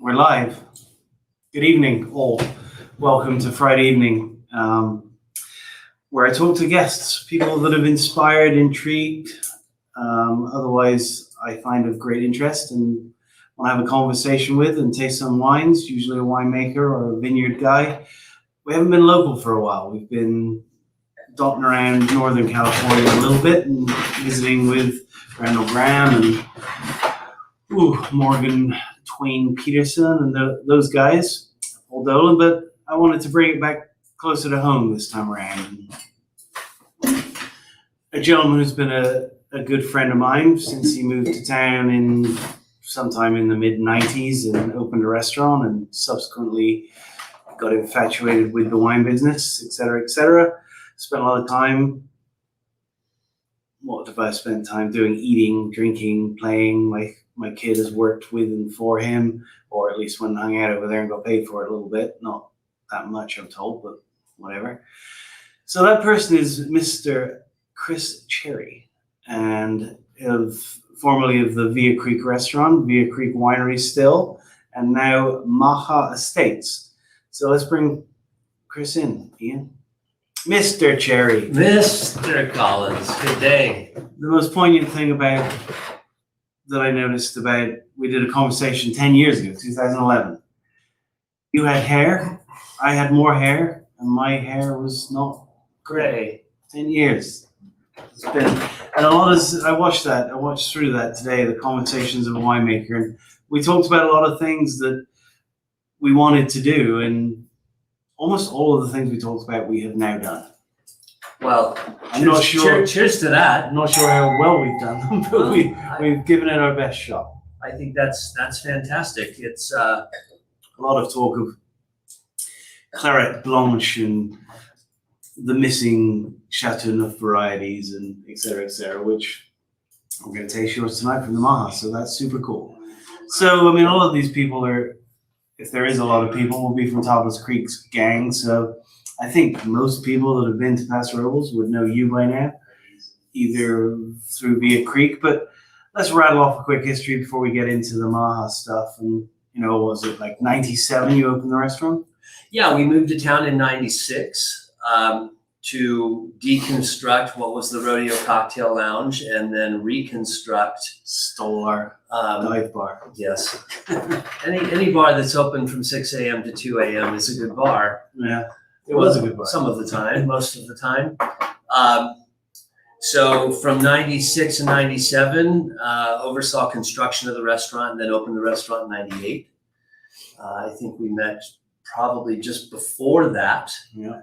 We're live. Good evening, all. Welcome to Friday evening, where I talk to guests, people that have inspired, intrigued, otherwise I find of great interest and want to have a conversation with and taste some wines, usually a winemaker or a vineyard guy. We haven't been local for a while. We've been dotting around Northern California a little bit and visiting with Randall Graham and Morgan Twain Peterson and those guys, Old Dolan, but I wanted to bring it back closer to home this time around. A gentleman who's been a good friend of mine since he moved to town sometime in the mid-90s and opened a restaurant and subsequently got infatuated with the wine business, et cetera, et cetera. Spent a lot of time, what have I spent time doing? Eating, drinking, playing. My kid has worked with and for him, or at least went and hung out over there and got paid for it a little bit. Not that much, I'm told, but whatever. So that person is Mr. Cris Cherry, and formerly of the Via Creek restaurant, Via Creek Winery still, and now MAHA Estates. So let's bring Cris in, Ian. Mr. Cherry. Mr. Collins, good day. The most poignant thing that I noticed we did a conversation 10 years ago, 2011. You had hair, I had more hair, and my hair was not gray. 10 years. It's been, and I watched through that today, the Conversations of a Winemaker, and we talked about a lot of things that we wanted to do, and almost all of the things we talked about we have now done. Well, I'm not sure. Cheers to that. I'm not sure how well we've done them, but we've given it our best shot. I think that's fantastic. It's a lot of talk of Clairette, Blanche, and the missing Chateauneuf varieties, and et cetera, which we're going to taste yours tonight from the MAHA, so that's super cool. So, I mean, all of these people if there is a lot of people, will be from Tablas Creek's gang, so I think most people that have been to Paso Robles would know you by now, either through Via Creek, but let's rattle off a quick history before we get into the MAHA stuff. And, was it like 97 you opened the restaurant? Yeah, we moved to town in 96 to deconstruct what was the Rodeo Cocktail Lounge and then reconstruct. Stole our dive bar. Yes. Any bar that's open from 6 a.m. to 2 a.m. is a good bar. Yeah. It was a good bar. Some of the time, most of the time. So from 96 and 97, oversaw construction of the restaurant and then opened the restaurant in 98. I think we met probably just before that. Yeah.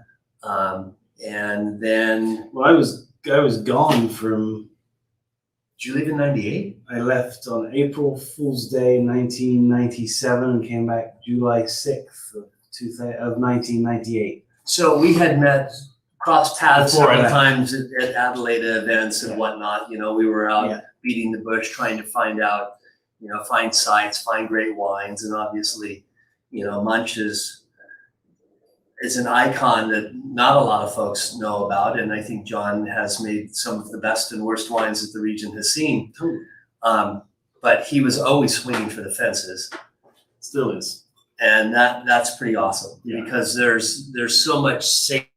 And then... Well, I was gone from... Did you leave in 98? I left on April Fool's Day, 1997, and came back July 6th of 1998. So we had met, crossed paths several times at Adelaide events and whatnot. We were out beating the bush, trying to find out, find sites, find great wines. And obviously, Munch is an icon that not a lot of folks know about. And I think John has made some of the best and worst wines that the region has seen. But he was always swinging for the fences. Still is. And that's pretty awesome because there's so much safety.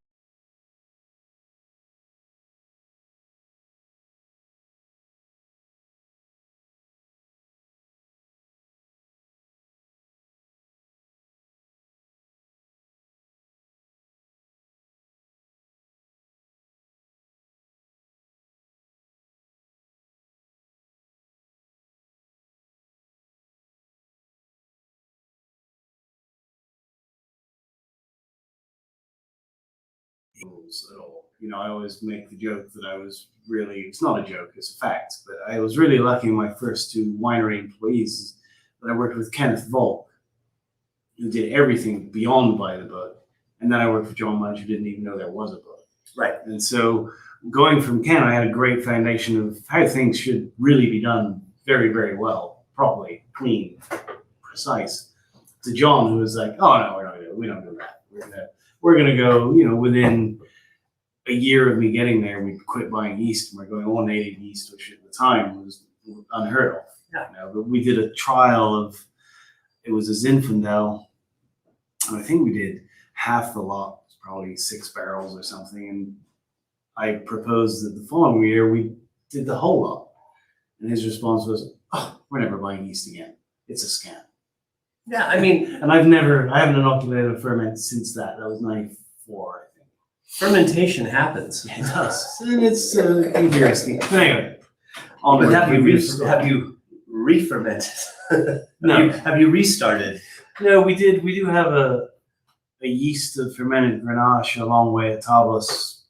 At all. I always make the joke that it's not a joke, it's a fact, but I was really lucky in my first two winery employees that I worked with Kenneth Volk, who did everything beyond by the book. And then I worked for John Munch, who didn't even know there was a book. Right. And so going from Ken, I had a great foundation of how things should really be done very, very well, properly, clean, precise. To John, who was like, oh no, we don't do that. We're gonna go, within a year of me getting there, we quit buying yeast and we're going all native yeast, which at the time was unheard of. Yeah. But we did a trial of it was a Zinfandel, and I think we did half the lot, probably 6 barrels or something. And I proposed that the following year we did the whole lot. And his response was, "Oh, we're never buying yeast again. It's a scam." Yeah, I mean, And I haven't inoculated a ferment since that. That was 94, I think. fermentation happens. It does. And it's interesting. But anyway. But have you re-fermented? No. Have you restarted? No, we do have a yeast of fermented Grenache a long way at Tablas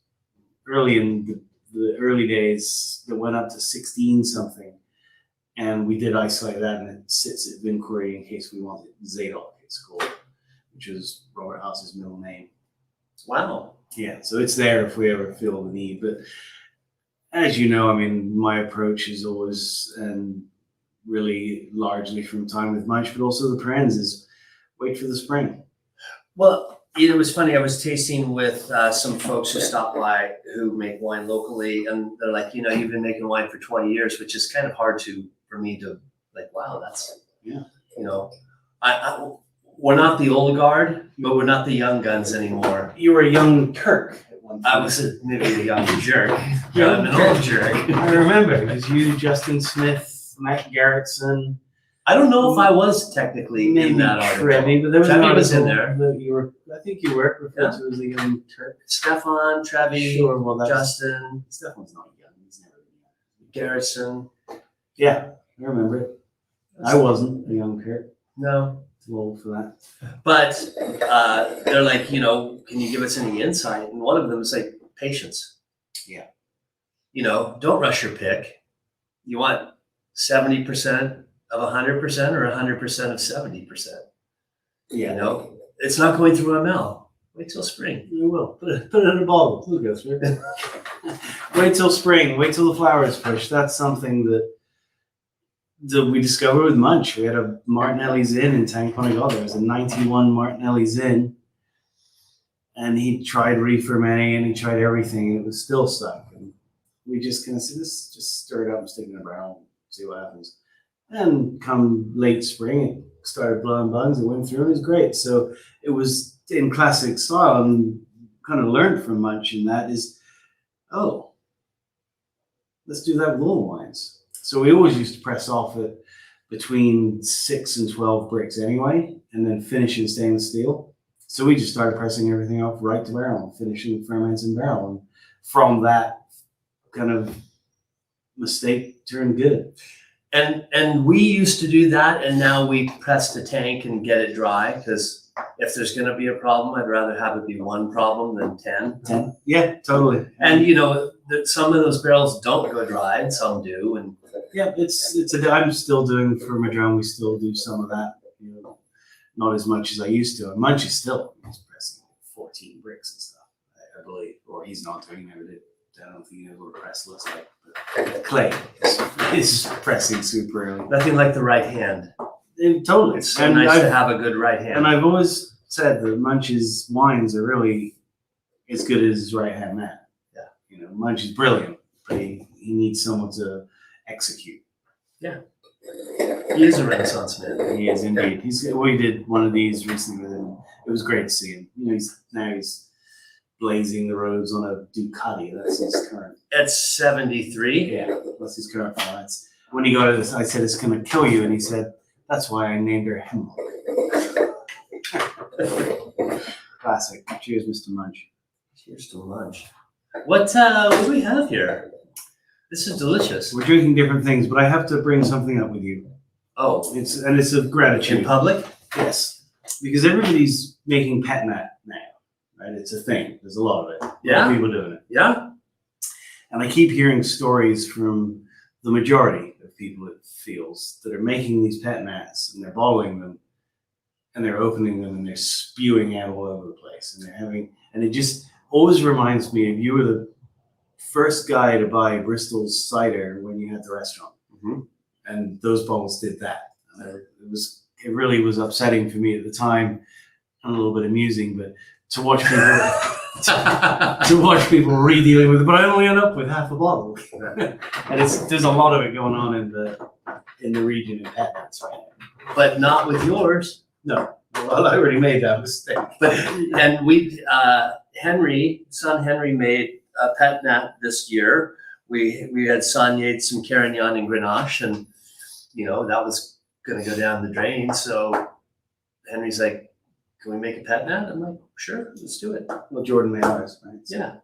early in the early days that went up to 16 something. And we did isolate that, and it sits at Vinquery in case we want it. Zadok, it's called, which is Robert House's middle name. Wow. Yeah, so it's there if we ever feel the need. But as you know, I mean, my approach is always, and really largely from time with Munch, but also the Prenz, is wait for the spring. Well, it was funny. I was tasting with some folks who stopped by who make wine locally, and they're like, you've been making wine for 20 years, which is kind of hard for me to like, wow, that's, Yeah. We're not the old guard, but we're not the young guns anymore. You were a young Turk at one I time. was maybe a young jerk. Yeah, I'm an old jerk. I remember, because you, Justin Smith, Matt Garrettson. I don't know if I was technically in that article. Trevi, but there was Trevi an was in article there. that you were, I think you were referred to as a young Turk. Stefan, Trevi, Sure, well, that's, Justin, Stefan's not young. He's never been young. Garrison. Yeah, I remember it. I wasn't a young Turk. No. Too old for that. But they're like, can you give us any insight? And one of them is like patience. Yeah. Don't rush your pick. You want 70% of 100% or 100% of 70%. Yeah. It's not going through ML. Wait till spring. You will. Put it in a bottle. It'll go through. Wait till spring. Wait till the flowers push. That's something that we discovered with Munch. We had a Martinelli's Inn in Tangponegall. There was a 91 Martinelli's Inn. And he tried re-fermenting and he tried everything. And it was still stuck. And we just kind of said, let's just stir it up and stick it in a barrel and see what happens. And come late spring, it started blowing bugs. It went through and it was great. So it was in classic style, and kind of learned from Munch in that is, let's do that with all wines. So we always used to press off at between 6 and 12 bricks anyway, and then finish in stainless steel. So we just started pressing everything off right to barrel and finishing ferments in barrel. And from that kind of mistake turned good. And we used to do that, and now we press the tank and get it dry, because if there's going to be a problem, I'd rather have it be one problem than 10. Yeah, totally. And some of those barrels don't go dry, and some do. And yeah, I'm still doing for Madron. We still do some of that. Not as much as I used to. And Munch is still pressing 14 bricks and stuff, I believe, or he's not doing it. I don't think he knows what a press looks like. But Clay is pressing super early. nothing like the right hand. Totally. It's so nice to have a good right hand. And I've always said that Munch's wines are really as good as his right hand man. Yeah. Munch is brilliant, but he needs someone to execute. Yeah. He is a Renaissance man. He is indeed. We did one of these recently with him. It was great to see him. He's blazing the roads on a Ducati. That's his current. At 73. Yeah, that's his current one. That's when he got it. I said, "It's going to kill you," and he said, "That's why I named her Hemlock." Classic. Cheers, Mr. Munch. Cheers to Munch. What do we have here? This is delicious. We're drinking different things, but I have to bring something up with you. Oh, It's of gratitude. in public? Yes, because everybody's making pet nat now, right? It's a thing. There's a lot of it. Yeah. A lot of people doing it. Yeah. And I keep hearing stories from the majority of people, it feels, that are making these pet nats, and they're bottling them, and they're opening them, and they're spewing out all over the place, and it just always reminds me of you were the first guy to buy Bristol's cider when you had the restaurant. Mm-hmm. And those bottles did that. It really was upsetting for me at the time, and a little bit amusing, but to watch people re-dealing with it. But I only end up with half a bottle, and there's a lot of it going on in the region of pet nats right now. but not with yours. No, well, I already made that mistake. But and son Henry made a pet nat this year. We had soignéed some Carignan and Grenache, and that was going to go down the drain. So Henry's like, "Can we make a pet nat?" I'm like, "Sure, let's do it." Well, Jordan made ours, right? Yeah,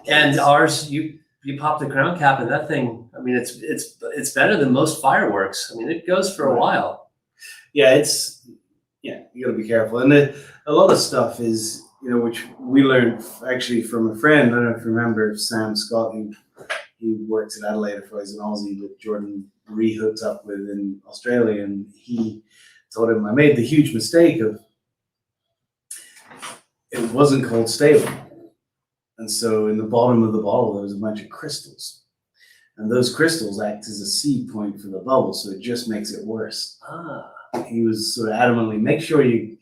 and ours, you pop the ground cap, and that thing. I mean, it's better than most fireworks. I mean, it goes for a while. Yeah, you got to be careful, and a lot of stuff is which we learned actually from a friend. I don't know if you remember Sam Scott, he works at Adelaide before he's an Aussie that Jordan re-hooked up with in Australia, and he told him I made the huge mistake of it wasn't cold stable, and so in the bottom of the bottle there was a bunch of crystals, and those crystals act as a seed point for the bubble, so it just makes it worse. He was sort of adamantly make sure you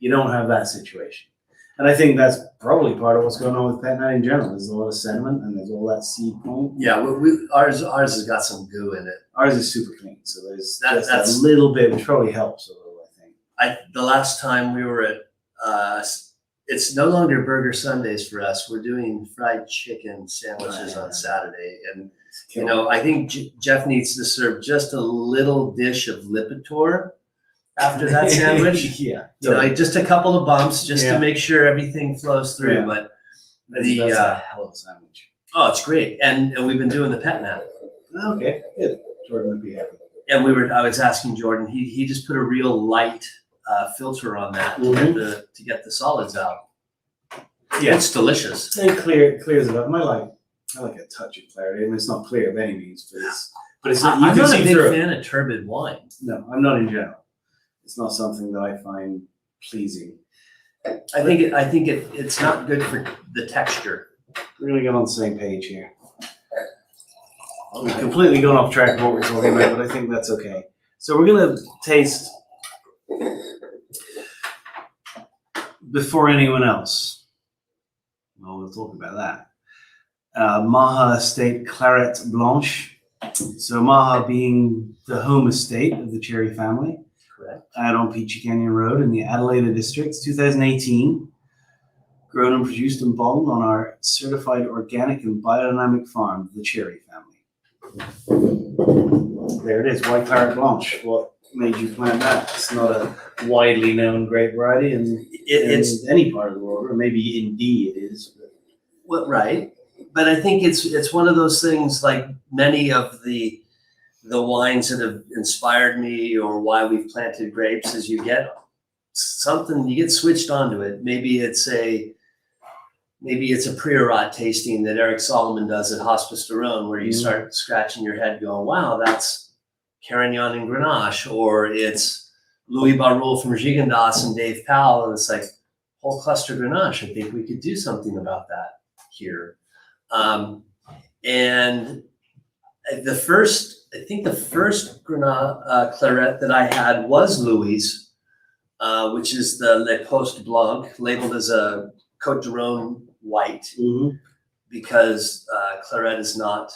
don't have that situation. And I think that's probably part of what's going on with pet nat in general. There's a lot of sediment and there's all that seed point. Yeah, ours has got some goo in it. Ours is super clean, so there's just a little bit, which probably helps a little, I think. The last time we were at, it's no longer burger Sundays for us. We're doing fried chicken sandwiches on Saturday, and I think Jeff needs to serve just a little dish of Lipitor after that sandwich. Yeah, just a couple of bumps just to make sure everything flows through. Yeah. But that's a hell of a sandwich. Oh, it's great, and we've been doing the pet nat. Okay, good. Jordan would be happy. And I was asking Jordan. He just put a real light filter on that to get the solids out. Yeah, it's delicious. And clears it up. I like a touch of clarity. I mean, it's not clear by any means, but it's not. I'm not a big fan of turbid wine. No, I'm not in general. It's not something that I find pleasing. I think it's not good for the texture. We're gonna get on the same page here. We've completely gone off track of what we're talking about, but I think that's okay. So we're gonna taste before anyone else. Well, we'll talk about that. MAHA Estate Clairette Blanche. So MAHA being the home estate of the Cherry family. Correct. Out on Peachy Canyon Road in the Adelaide district, 2018. Grown and produced and bottled on our certified organic and biodynamic farm, the Cherry family. There it is, white Clairette Blanche. What made you plant that? It's not a widely known grape variety in any part of the world, or maybe in D it is. Well, right, but I think it's one of those things, like many of the wines that have inspired me or why we've planted grapes, is you get switched onto it. Maybe it's a Priorat tasting that Eric Solomon does at Hospice de Rhone, where you start scratching your head going, wow, that's Carignan and Grenache, or it's Louis Barroul from Gigondas and Dave Powell, and it's like whole cluster Grenache. I think we could do something about that here. And the first Clairette that I had was Louis, which is the Le Post Blanc, labeled as a Côte de Rhone white, because Clairette is not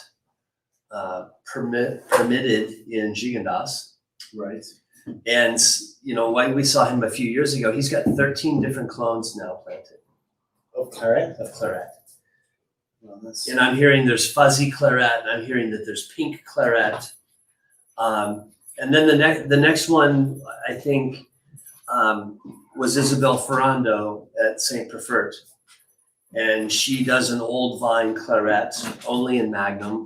permitted in Gigondas. Right. And when we saw him a few years ago, he's got 13 different clones now planted. Of Clairette? Of Clairette. Well, and I'm hearing there's fuzzy Clairette, and I'm hearing that there's pink Clairette. And then the next one, I think, was Isabel Ferrando at St. Perfert. And she does an old vine Clairette, only in Magnum.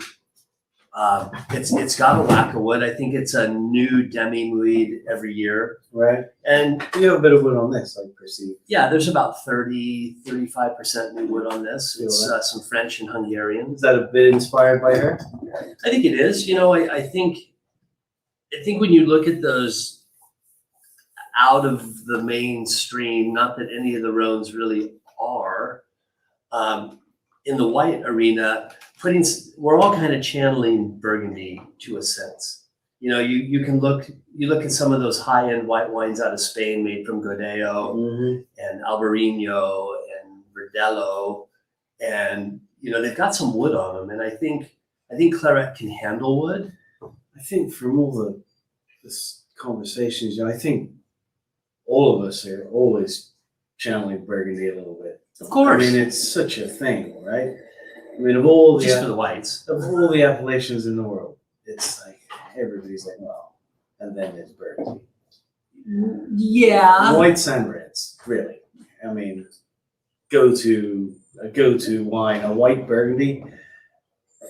It's got a lack of wood. I think it's a new demi-muid every year. Right. And you have a bit of wood on this, I perceive. Yeah, there's about 35% new wood on this. It's some French and Hungarian. Is that a bit inspired by her? I think it is. I think when you look at those out of the mainstream, not that any of the Rhones really are, in the white arena, we're all kind of channeling Burgundy to a sense. You can look at some of those high-end white wines out of Spain made from Godeo and Albarino and Verdelho, and they've got some wood on them. And I think Clairette can handle wood. I think from all the conversations, I think all of us are always channeling Burgundy a little bit. Of course. I mean, it's such a thing, right? I mean, of all Just for the whites. of all the appellations in the world, it's like everybody's like, well, and then there's Burgundy. Yeah. Whites and reds, really. I mean, a go-to wine, a white Burgundy.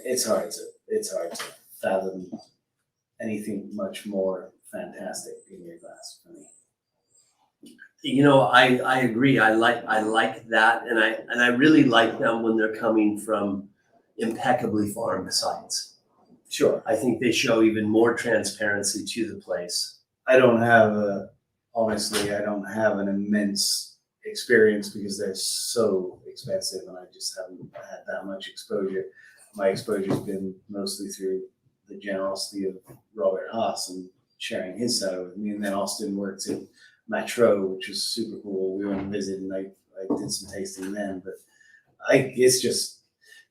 It's hard to fathom anything much more fantastic in your glass for me. I agree. I like that, and I really like them when they're coming from impeccably farmed sites. Sure. I think they show even more transparency to the place. Honestly, I don't have an immense experience because they're so expensive and I just haven't had that much exposure. My exposure's been mostly through the generosity of Robert Haas and sharing his side with me. And then Austin worked at Matro, which was super cool. We went and visited and I did some tasting then, but it's just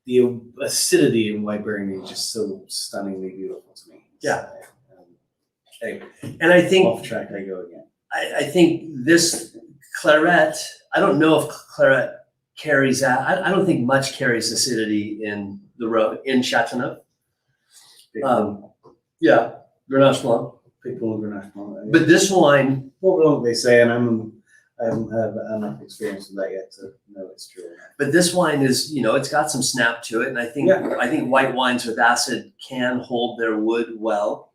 the acidity in white Burgundy is just so stunningly beautiful to me. Yeah. Anyway, and I think off track I go again. I think this Clairette, I don't know if Clairette carries that. I don't think much carries acidity in Chateauneuf. Yeah, Grenache Blanc. People in Grenache Blanc. But this wine, What don't they say? And I haven't had enough experience with that yet to know it's true. But this wine is, it's got some snap to it, and I think white wines with acid can hold their wood well.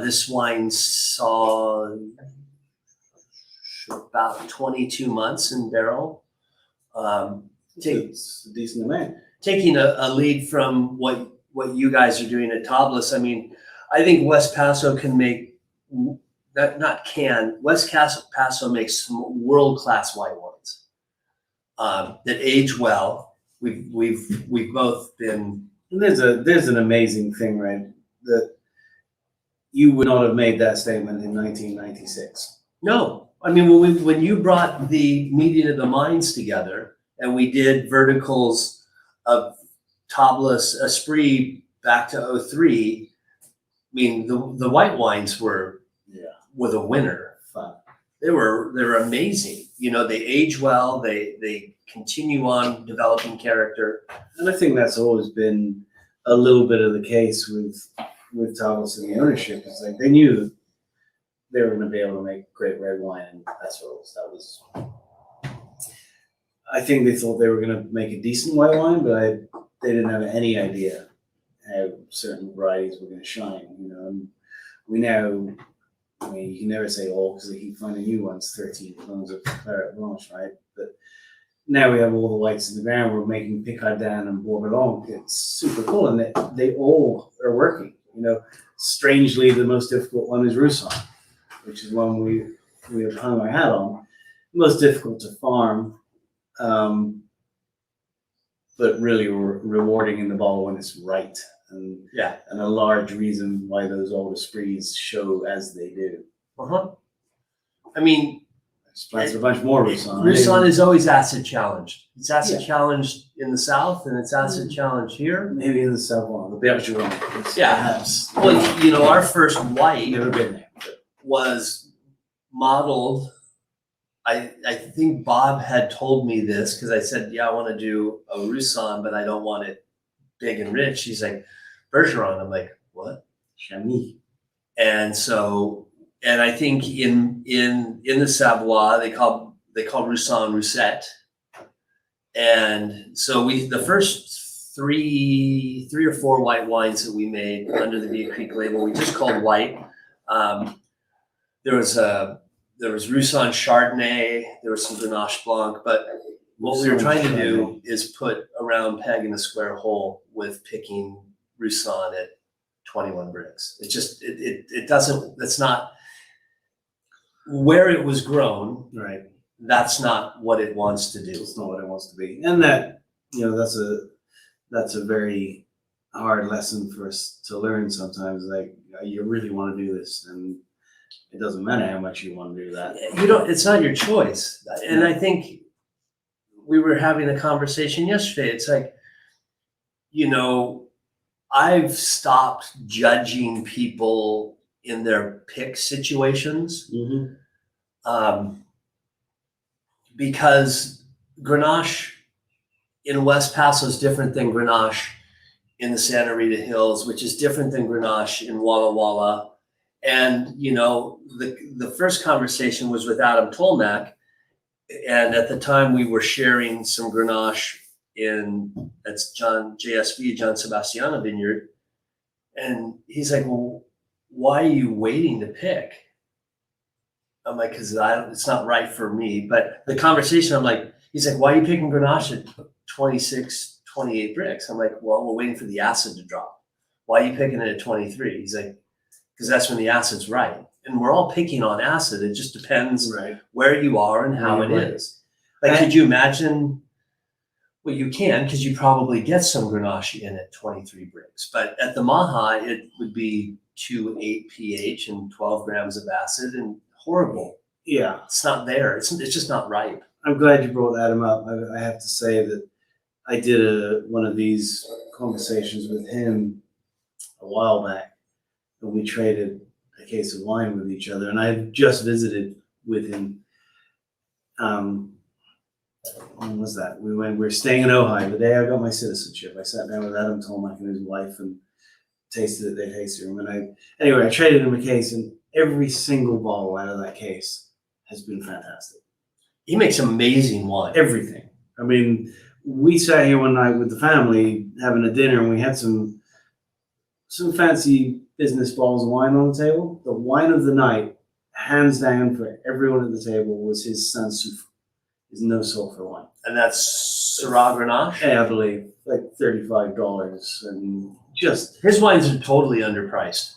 This wine saw about 22 months in barrel. It's a decent amount. Taking a lead from what you guys are doing at Tablas, I mean, I think West Paso can make West Paso makes some world-class white wines that age well. We've both been. There's an amazing thing, right? That you would not have made that statement in 1996. No, I mean when you brought the meeting of the minds together and we did verticals of Tablas Esprit back to 03. I mean the white wines were the winner. Fun. They were amazing. They age well. They continue on developing character. And I think that's always been a little bit of the case with Tablas and the ownership. It's like they knew that they were going to be able to make great red wine and Paso Robles. I think they thought they were going to make a decent white wine, but they didn't have any idea how certain varieties were going to shine. And we now. I mean, you can never say all because they keep finding new ones, 13 clones of Clairette Blanche, right? But now we have all the whites in the ground. We're making Picardin and Bois Blanc. It's super cool, and they all are working. Strangely, the most difficult one is Roussanne, which is one we have hung our hat on. Most difficult to farm, but really rewarding in the bottle when it's right. And a large reason why those old Esprits show as they do. I mean, there's a bunch more Roussanne. Roussanne is always acid challenged. It's acid challenged in the south, and it's acid challenged here. Maybe in the Savoie, the Bergeron. Yeah. Perhaps. Well, our first white Never been there. Was modeled. I think Bob had told me this because I said, I want to do a Roussanne, but I don't want it big and rich. He's like, Bergeron. I'm like, what? Chamy. And I think in the Savoie they call Roussanne Roussette. And so the first three or four white wines that we made under the Via Creek label, we just called white. There was Roussanne Chardonnay, there was some Grenache Blanc, but what we were trying to do is put a round peg in a square hole with picking Roussanne at 21 bricks. It doesn't, that's not where it was grown. Right. That's not what it wants to do. It's not what it wants to be. And that, that's a very hard lesson for us to learn sometimes. Like, you really want to do this, and it doesn't matter how much you want to do that. It's not your choice. And I think we were having a conversation yesterday. It's like, I've stopped judging people in their pick situations. Because Grenache in West Paso is different than Grenache in the Santa Rita Hills, which is different than Grenache in Walla Walla. And, you know, the first conversation was with Adam Tolmack. And at the time we were sharing some Grenache that's JSV, John Sebastiana Vineyard. And he's like, well, why are you waiting to pick? I'm like, because it's not right for me. But the conversation, I'm like, he's like, why are you picking Grenache at 26, 28 bricks? I'm like, well, we're waiting for the acid to drop. Why are you picking it at 23? He's like, because that's when the acid's right. And we're all picking on acid. It just depends where you are and how it is. Like, could you imagine? Well, you can, because you probably get some Grenache in at 23 bricks. But at the MAHA, it would be 2.8 pH and 12 grams of acid and horrible. Yeah. It's not there. It's just not ripe. I'm glad you brought Adam up. I have to say that I did one of these conversations with him a while back, and we traded a case of wine with each other. And I had just visited with him. When was that? We were staying in Ojai the day I got my citizenship. I sat down with Adam Tolmack and his wife and tasted at their tasting room. And I traded him a case, and every single bottle out of that case has been fantastic. He makes amazing wine. Everything. I mean, we sat here one night with the family having a dinner, and we had some fancy business bottles of wine on the table. The wine of the night, hands down for everyone at the table, was his Cinsaut. His no sulfur wine. And that's Syrah Grenache? Yeah, I believe, like $35. And just... His wines are totally underpriced.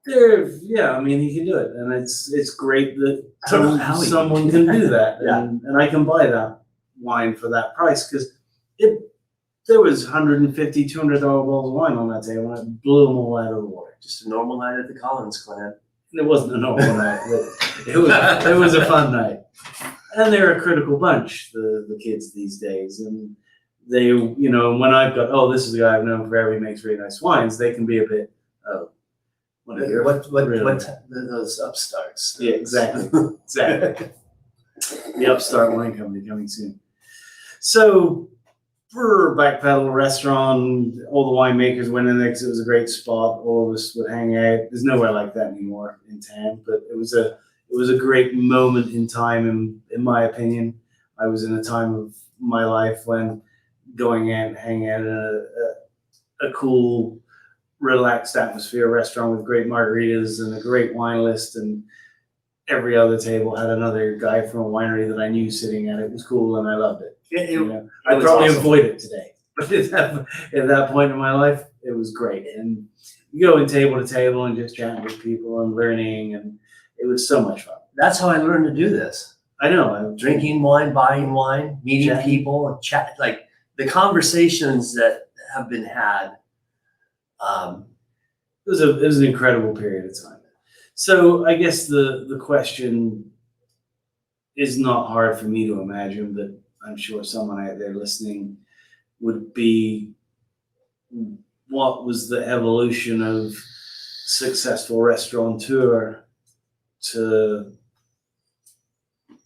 Yeah, I mean, he can do it. And it's great that someone can do that. And I can buy that wine for that price, because there was $150, $200 bottles of wine on that table, and it blew them all out of the water. Just a normal night at the Collins Clan. It wasn't a normal night, but it was a fun night. And they're a critical bunch, the kids these days. And they, you know, when I've got, this is a guy I've known forever, he makes really nice wines, they can be a bit, what those upstarts? Yeah, exactly. Exactly. The Upstart Wine Company coming soon. So, for Backpedal Restaurant, all the winemakers went in there because it was a great spot. All of us would hang out. There's nowhere like that anymore in town, but it was a great moment in time, in my opinion. I was in a time of my life when going out and hanging out in a cool, relaxed atmosphere restaurant with great margaritas and a great wine list, and every other table had another guy from a winery that I knew sitting at it. It was cool, and I loved it. I'd probably avoid it today, but at that point in my life, it was great. And you go in table to table and just chatting with people and learning, and it was so much fun. That's how I learned to do this. I know. I'm drinking wine, buying wine, meeting people, and chat. Like the conversations that have been had. It was an incredible period of time. So I guess the question is not hard for me to imagine, but I'm sure someone out there listening would be, what was the evolution of successful restaurateur to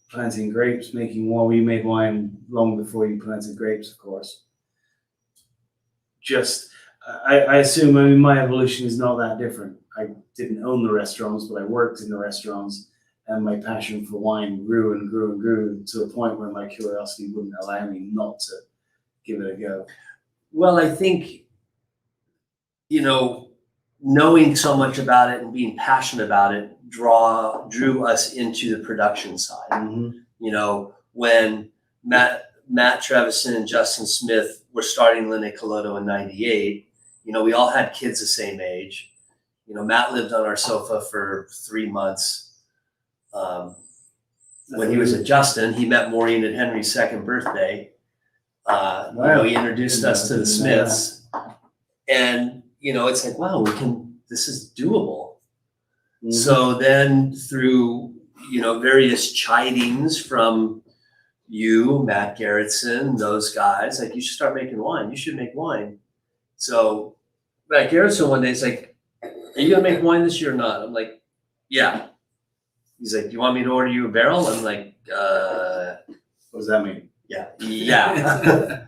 planting grapes, making wine? We made wine long before you planted grapes, of course. I assume, I mean, my evolution is not that different. I didn't own the restaurants, but I worked in the restaurants, and my passion for wine grew and grew and grew to a point where my curiosity wouldn't allow me not to give it a go. Well, I think, knowing so much about it and being passionate about it drew us into the production side. Mm-hmm. When Matt Trevison and Justin Smith were starting Linne Coloto in '98, we all had kids the same age. Matt lived on our sofa for 3 months. When he was at Justin, he met Maureen at Henry's second birthday. He introduced us to the Smiths, and it's like, wow, this is doable. Mm-hmm. So then through various chidings from you, Matt Gerritsen, those guys, like, you should start making wine. You should make wine. So Matt Gerritsen one day is like, are you gonna make wine this year or not? I'm like, yeah. He's like, do you want me to order you a barrel? I'm like, What does that mean? yeah.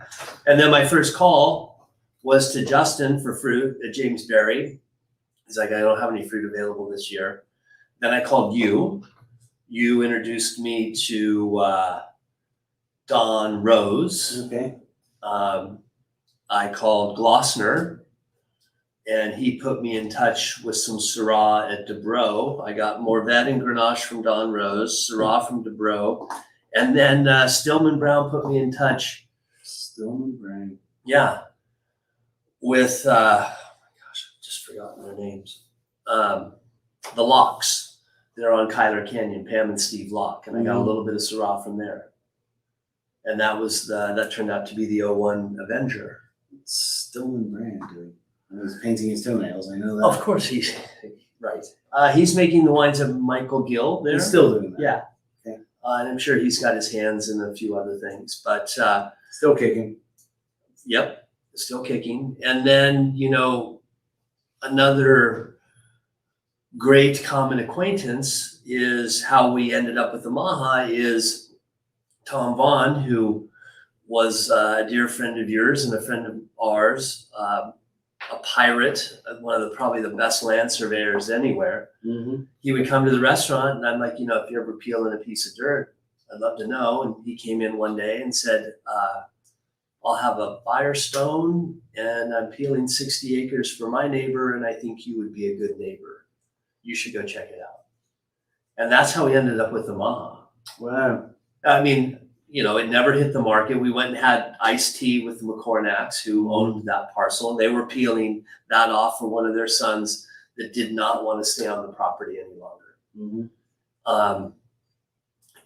And then my first call was to Justin for fruit at James Berry. He's like, I don't have any fruit available this year. Then I called you. You introduced me to Don Rose. Okay. I called Glossner, and he put me in touch with some Syrah at Dubrow. I got Morvet and Grenache from Don Rose, Syrah from Dubrow, and then Stillman Brown put me in touch. Stillman Brown. Yeah, with gosh, I've just forgotten their names. The Locks. They're on Kyler Canyon, Pam and Steve Locke, and I got a little bit of Syrah from there. And that was that turned out to be the 01 Avenger. Stillman Brand, dude. I was painting his toenails. I know that. Of course, he's right. He's making the wines of Michael Gill there. He's still doing that. Yeah. Okay. And I'm sure he's got his hands in a few other things, but Still kicking. yep, still kicking. And then, you know, another great common acquaintance is how we ended up with the MAHA is Tom Vaughn, who was a dear friend of yours and a friend of ours, a pirate, one of probably the best land surveyors anywhere. Mm-hmm. He would come to the restaurant, and I'm like, you know, if you're ever peeling a piece of dirt, I'd love to know. And he came in one day and said, I'll have a Firestone, and I'm peeling 60 acres for my neighbor, and I think you would be a good neighbor. You should go check it out. And that's how we ended up with the MAHA. Wow. I mean, you know, it never hit the market. We went and had iced tea with the McCornacks, who owned that parcel, and they were peeling that off for one of their sons that did not want to stay on the property any longer. Mm-hmm.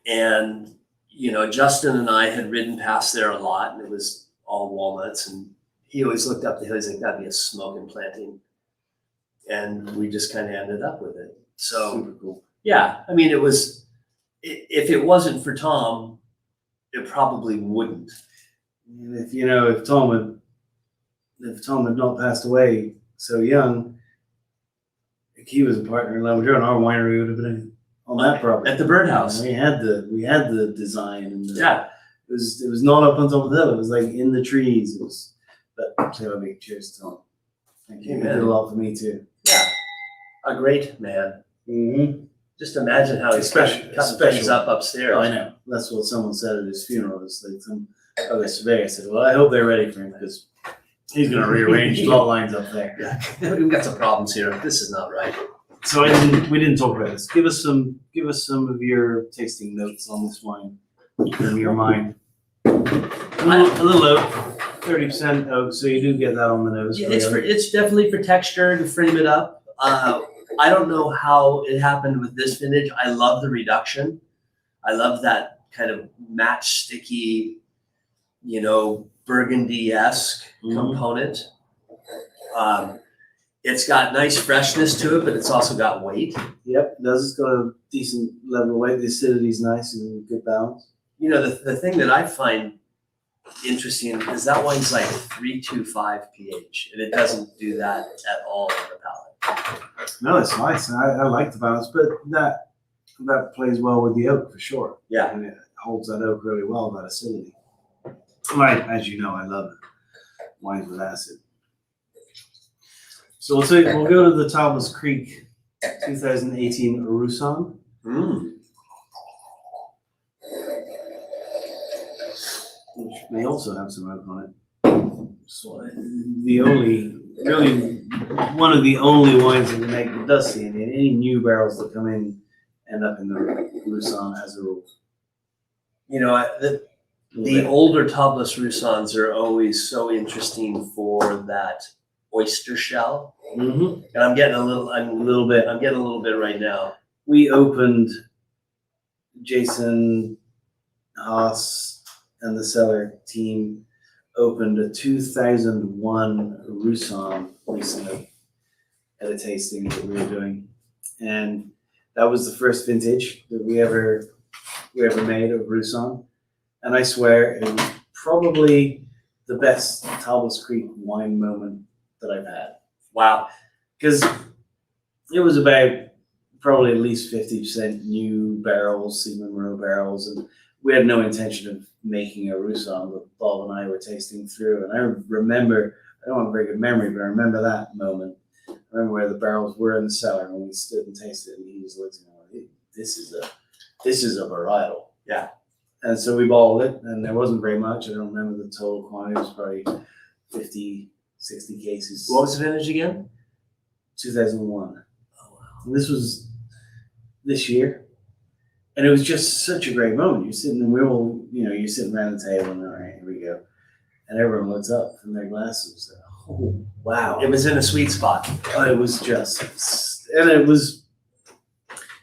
And, you know, Justin and I had ridden past there a lot, and it was all walnuts, and he always looked up the hill. He's like, that'd be a smoking planting. And we just kind of ended up with it. So, Super cool. yeah, I mean, it was, if it wasn't for Tom, it probably wouldn't. And if Tom had not passed away so young, if he was a partner in Lavender, our winery would have been on that property At the birdhouse. We had the design, and Yeah. it was not up on top of the hill. It was like in the trees. It was, but so I mean, cheers to Tom. Thank you. He did a lot for me too. Yeah. A great man. Mm-hmm. Just imagine how he's cutting things up upstairs. Oh, I know. That's what someone said at his funeral. It's like some other surveyor said, "Well, I hope they're ready for him because he's going to rearrange lot lines up there." Yeah. We've got some problems here. This is not right. So we didn't talk about this. Give us some of your tasting notes on this wine from your mind. A little oak, 30% oak, so you do get that on the nose. Yeah, it's definitely for texture to frame it up. I don't know how it happened with this vintage. I love the reduction. I love that kind of matchsticky, you know, burgundy-esque component. It's got nice freshness to it, but it's also got weight. Yep, it does. It's got a decent level of weight. The acidity's nice and good balance. You know, the thing that I find interesting is that wine's like 3.25 pH, and it doesn't do that at all on the palate. No, it's nice. I like the balance, but that plays well with the oak for sure. Yeah. And it holds that oak really well, that acidity. Right, as you know, I love wines with acid. So we'll go to the Tablas Creek 2018 Roussanne. Which may also have some oak on it. So one of the only wines that we make that does see any new barrels that come in end up in the Roussanne as a rule. You know, the older Tablas Roussannes are always so interesting for that oyster shell. Mm-hmm. And I'm getting a little bit right now. We opened, Jason Haas and the cellar team opened a 2001 Roussanne recently at a tasting that we were doing, and that was the first vintage that we ever made of Roussanne, and I swear it was probably the best Tablas Creek wine moment that I've had. Wow. Because it was about probably at least 50% new barrels, Steve Monroe barrels, and we had no intention of making a Roussanne, but Bob and I were tasting through, and I remember, I don't have a very good memory, but I remember that moment. I remember where the barrels were in the cellar, and we stood and tasted it, and he was looking at me, this is a varietal. Yeah. And so we bottled it, and there wasn't very much. I don't remember the total quantity. It was probably 50, 60 cases. What was the vintage again? 2001. Oh, wow. And this was this year. And it was just such a great moment. You're sitting, and we're all, you're sitting around the table, and all right, here we go. And everyone looks up from their glasses. Oh, wow. It was in a sweet spot. Oh, it was just, and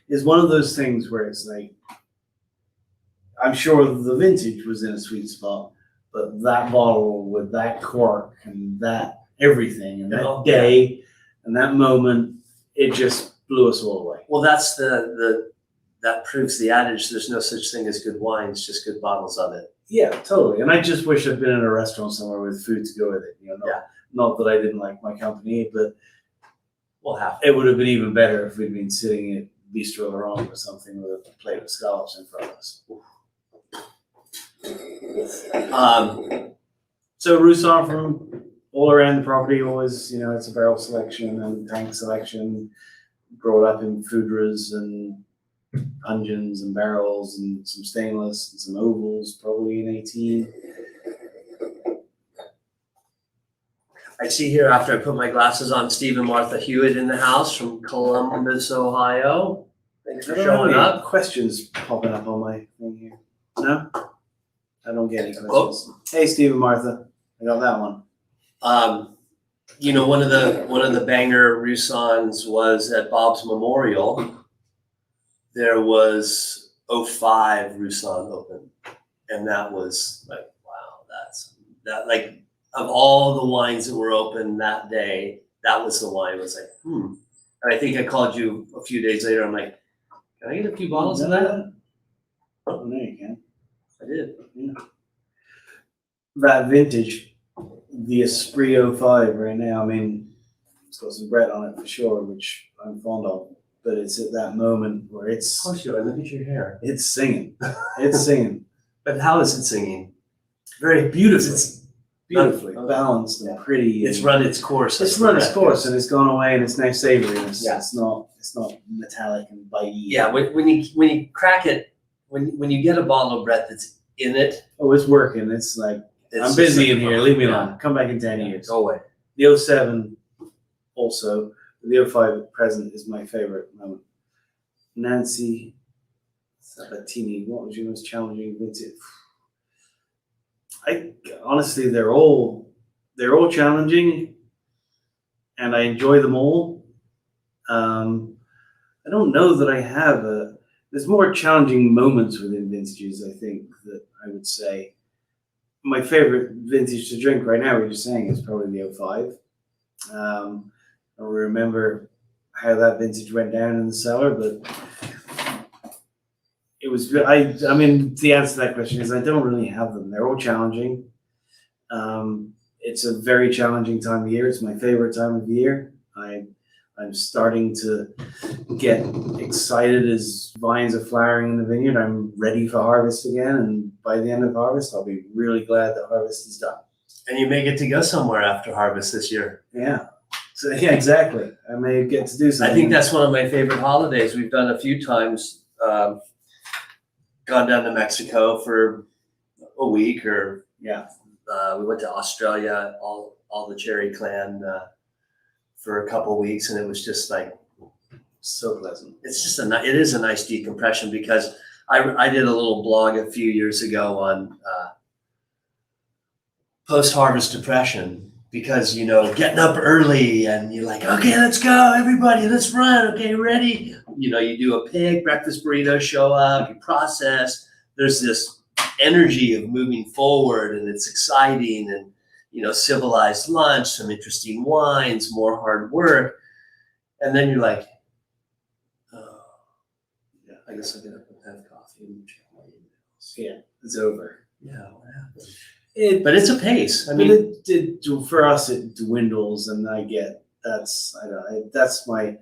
it's one of those things where it's like, I'm sure the vintage was in a sweet spot, but that bottle with that cork and that everything and that day and that moment, it just blew us all away. Well, that's that proves the adage, there's no such thing as good wines, just good bottles of it. Yeah, totally. And I just wish I'd been in a restaurant somewhere with food to go with it. Not that I didn't like my company, but it would have been even better if we'd been sitting at Bistro Laurent or something with a plate of scallops in front of us. So Roussanne from all around the property, always, it's a barrel selection and tank selection, brought up in foudres and pungeons and barrels and some stainless and some ovals, probably in 18. I see here, after I put my glasses on, Steve and Martha Hewitt in the house from Columbus, Ohio. Thanks for showing up. Questions popping up on my thing here. No? I don't get any questions. Hey, Steve and Martha. I got that one. One of the banger Roussannes was at Bob's Memorial. There was 05 Roussanne open. And that was like, wow, like, of all the wines that were open that day, that was the wine. It was like, And I think I called you a few days later. I'm like, can I get a few bottles of that? Oh, no, you can. I did. Yeah. That vintage, the Esprit 05 right now, I mean, it's got some Brett on it for sure, which I'm fond of. But it's at that moment where it's... Oh, sure. Look at your hair. It's singing. It's singing. But how is it singing? Very beautifully. It's beautifully balanced and pretty. It's run its course. It's run its course, and it's gone away, and it's now savory. And it's not metallic and bitey. Yeah, when you crack it, when you get a bottle of Brett that's in it. Oh, it's working. It's like, I'm busy in here. Leave me alone. Come back in 10 years. Go away. The 07 also. The 05 present is my favorite moment. Nancy Sabatini, what was your most challenging vintage? Honestly, they're all challenging, and I enjoy them all. I don't know that I have there's more challenging moments within vintages, I think, that I would say. My favorite vintage to drink right now, what you're saying, is probably the 05. I remember how that vintage went down in the cellar, but it was good. I mean, the answer to that question is I don't really have them. They're all challenging. It's a very challenging time of year. It's my favorite time of year. I'm starting to get excited as vines are flowering in the vineyard. I'm ready for harvest again, and by the end of harvest, I'll be really glad that harvest is done. And you may get to go somewhere after harvest this year. Yeah. So yeah, exactly. I may get to do something. I think that's one of my favorite holidays. We've done a few times. Gone down to Mexico for a week, or we went to Australia, all the Cherry clan for a couple of weeks, and it was just like so pleasant. It's just it is a nice decompression, because I did a little blog a few years ago on post-harvest depression, because getting up early and you're like, okay, let's go, everybody, let's run, okay, ready. You do a pig breakfast burrito, show up, you process. There's this energy of moving forward, and it's exciting, and civilized lunch, some interesting wines, more hard work, and then you're like, oh, yeah, I guess I'll get up and have coffee and check my emails. Yeah, it's over. Yeah, what happened? But it's a pace. I mean, for us, it dwindles, and I get that's my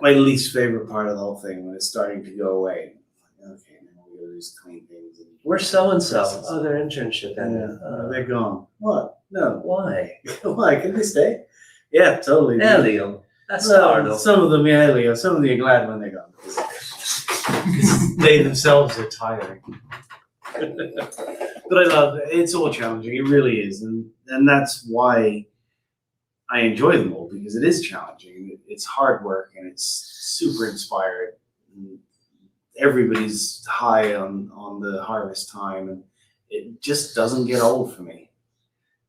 my least favorite part of the whole thing when it's starting to go away. Okay, now we gotta just clean things. Where's so-and-so? Oh, their internship ended. They're gone. What? No. Why? Why? Can they stay? Yeah, totally. Yeah, Leo. That's Well, some of them, yeah, Leo. Some of them are glad when they're gone. They themselves are tired. But I love it. It's all challenging. It really is. And that's why I enjoy them all, because it is challenging. It's hard work and it's super inspired. And everybody's high on the harvest time, and it just doesn't get old for me.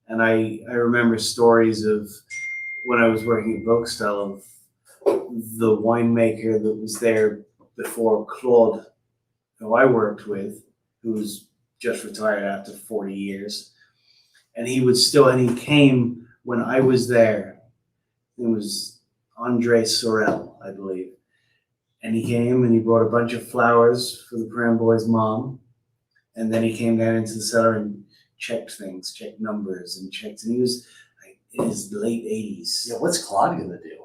And I remember stories of when I was working at Brookstel of the winemaker that was there before Claude, who I worked with, who was just retired after 40 years. And he came when I was there. It was Andre Sorel, I believe. And he came and he brought a bunch of flowers for the Pram boy's mom. And then he came down into the cellar and checked things, checked numbers and checked. And he was like in his late 80s. Yeah, what's Claude gonna do?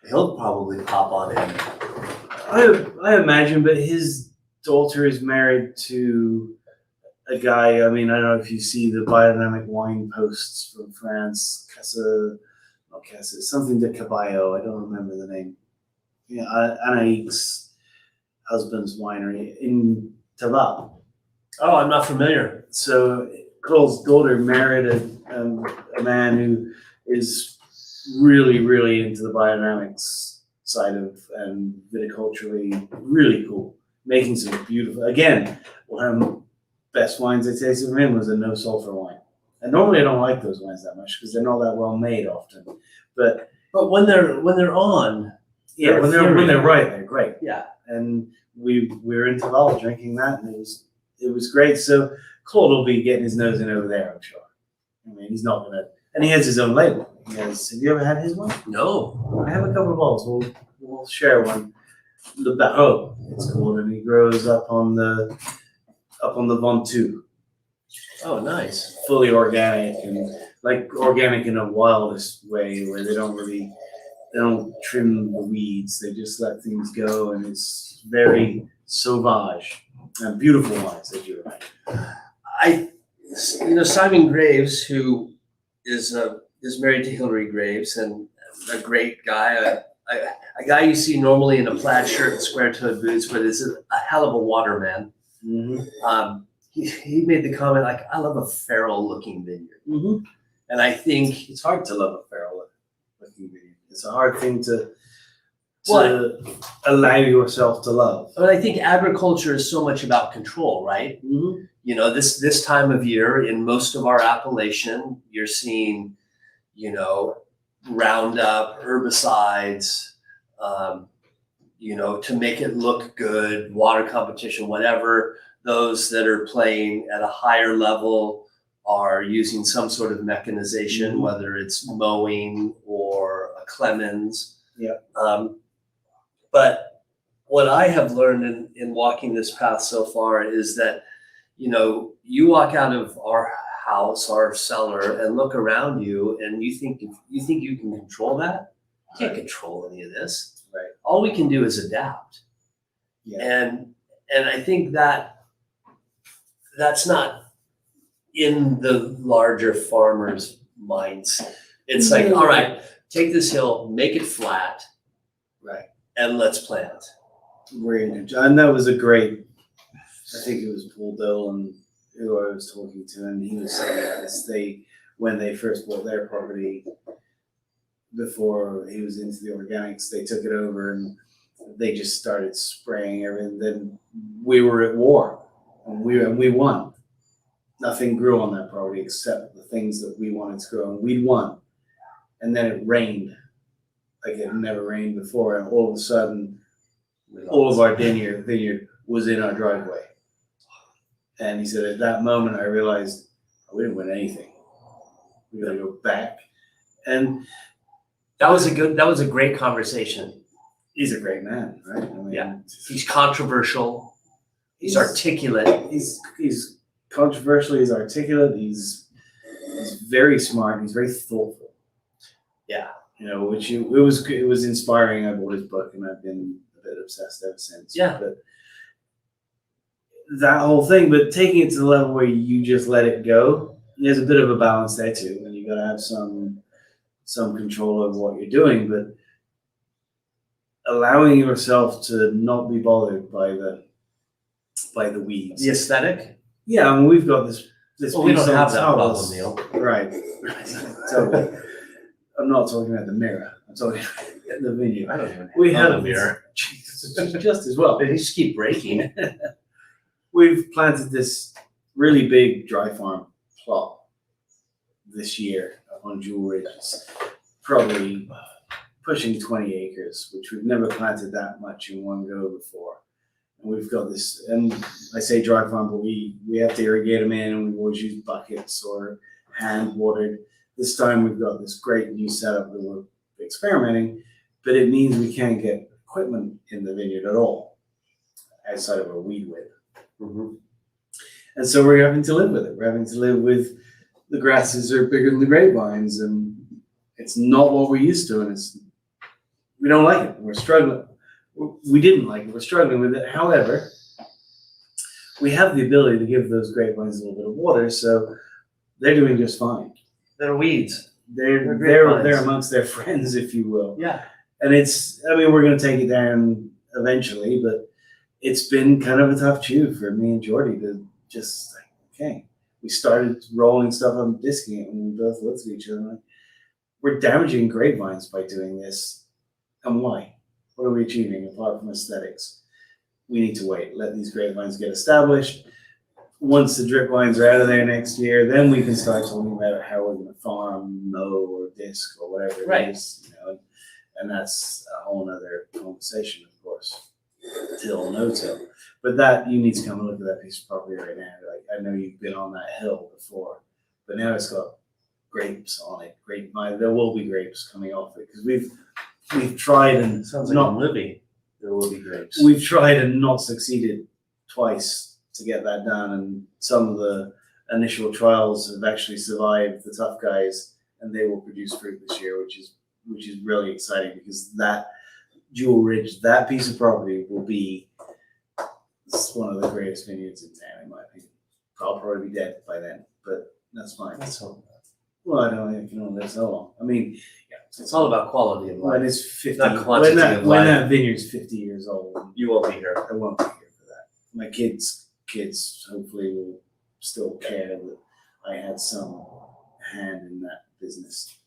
He'll probably pop on in. I imagine, but his daughter is married to a guy. I mean, I don't know if you see the biodynamic wine posts from France, something de Caballo. I don't remember the name. Yeah, Anaïk's husband's winery in Tablas. Oh, I'm not familiar. So Claude's daughter married a man who is really, really into the biodynamics side of and viticulturally really cool, making some beautiful. Again, one of the best wines I tasted from him was a no sulfur wine. And normally I don't like those wines that much because they're not that well made often. But when they're on, yeah, when they're right, they're great. Yeah. And we were in Tabal drinking that, and it was great. So Claude will be getting his nose in over there, I'm sure. I mean, he's not gonna, and he has his own label. Have you ever had his one? No. I have a couple of bottles. We'll share one. The Barreau, it's called, and he grows up on the Ventoux. Oh, nice. Fully organic, and like organic in a wildest way, where they don't trim the weeds. They just let things go, and it's very sauvage and beautiful wines that you like. Simon Graves, who is married to Hillary Graves, and a great guy, a guy you see normally in a plaid shirt and square-toed boots, but is a hell of a waterman. Mm-hmm. He made the comment, like, I love a feral-looking vineyard. Mm-hmm. And I think it's hard to love a feral-looking vineyard. It's a hard thing to allow yourself to love. But I think agriculture is so much about control, right? Mm-hmm. This time of year in most of our appellation, you're seeing, Roundup, herbicides, to make it look good, water competition, whatever. Those that are playing at a higher level are using some sort of mechanization, mm-hmm. whether it's mowing or a Clemens. Yeah. But what I have learned in walking this path so far is that, you walk out of our house, our cellar, and look around you, and you think you can control that? You can't control any of this. Right. All we can do is adapt. Yeah. And I think that's not in the larger farmer's minds. It's like, all right, take this hill, make it flat, right, and let's plant. And that was I think it was Paul Dolan who I was talking to, and he was saying that when they first bought their property, before he was into the organics, they took it over and they just started spraying everything. Then we were at war, and we won. Nothing grew on that property except the things that we wanted to grow, and we'd won. And then it rained like it never rained before, and all of a sudden, all of our vineyard was in our driveway. And he said, at that moment, I realized we didn't win anything. We got to go back. And that was a great conversation. He's a great man, right? I mean, yeah. He's controversial. He's articulate. He's controversial. He's articulate. He's very smart. He's very thoughtful. Yeah. it was inspiring. I bought his book and I've been a bit obsessed ever since. Yeah. But that whole thing, but taking it to the level where you just let it go, there's a bit of a balance there too, and you got to have some control over what you're doing, but allowing yourself to not be bothered by the weeds. The aesthetic? Yeah, I mean, we've got this. Well, we don't have that problem, Neil. Right. Totally. I'm not talking about the mirror. I'm talking about the vineyard. I don't even We have have a mirror. just as well. They just keep breaking. We've planted this really big dry farm plot this year on Jewel Ridge. It's probably pushing 20 acres, which we've never planted that much in one go before. And we've got this, and I say dry farm, but we have to irrigate them in, and we always use buckets or hand watered. This time we've got this great new setup that we're experimenting, but it means we can't get equipment in the vineyard at all outside of a weed whip. Mm-hmm. And so we're having to live with it. We're having to live with the grasses are bigger than the grapevines, and it's not what we're used to, and we don't like it. We're struggling. We didn't like it. We're struggling with it. However, we have the ability to give those grapevines a little bit of water, so they're doing just fine. They're weeds. They're amongst their friends, if you will. Yeah. And we're going to take it down eventually, but it's been kind of a tough chew for me and Jordy to just like, okay. We started rolling stuff up and disking it, and we both looked at each other and like, we're damaging grapevines by doing this. And why? What are we achieving apart from aesthetics? We need to wait, let these grapevines get established. Once the drip lines are out of there next year, then we can start talking about how we're going to farm, mow, or disc, or whatever it is. And that's a whole other conversation, of course. Till, no till. But that, you need to come and look at that piece of property right now. Like, I know you've been on that hill before, but now it's got grapes on it. Grapevine. There will be grapes coming off it because we've tried and sounds like not living. There will be grapes. We've tried and not succeeded twice to get that done, and some of the initial trials have actually survived the tough guys, and they will produce fruit this year, which is really exciting because that Jewel Ridge, that piece of property will be one of the greatest vineyards in town, in my opinion. I'll probably be dead by then, but that's fine. That's all. Well, I don't think I can only live so long. I mean, yeah, it's all about quality of life. When it's 50, not quantity of life. When that vineyard's 50 years old, you won't be here. I won't be here for that. My kids hopefully will still care that I had some hand in that business.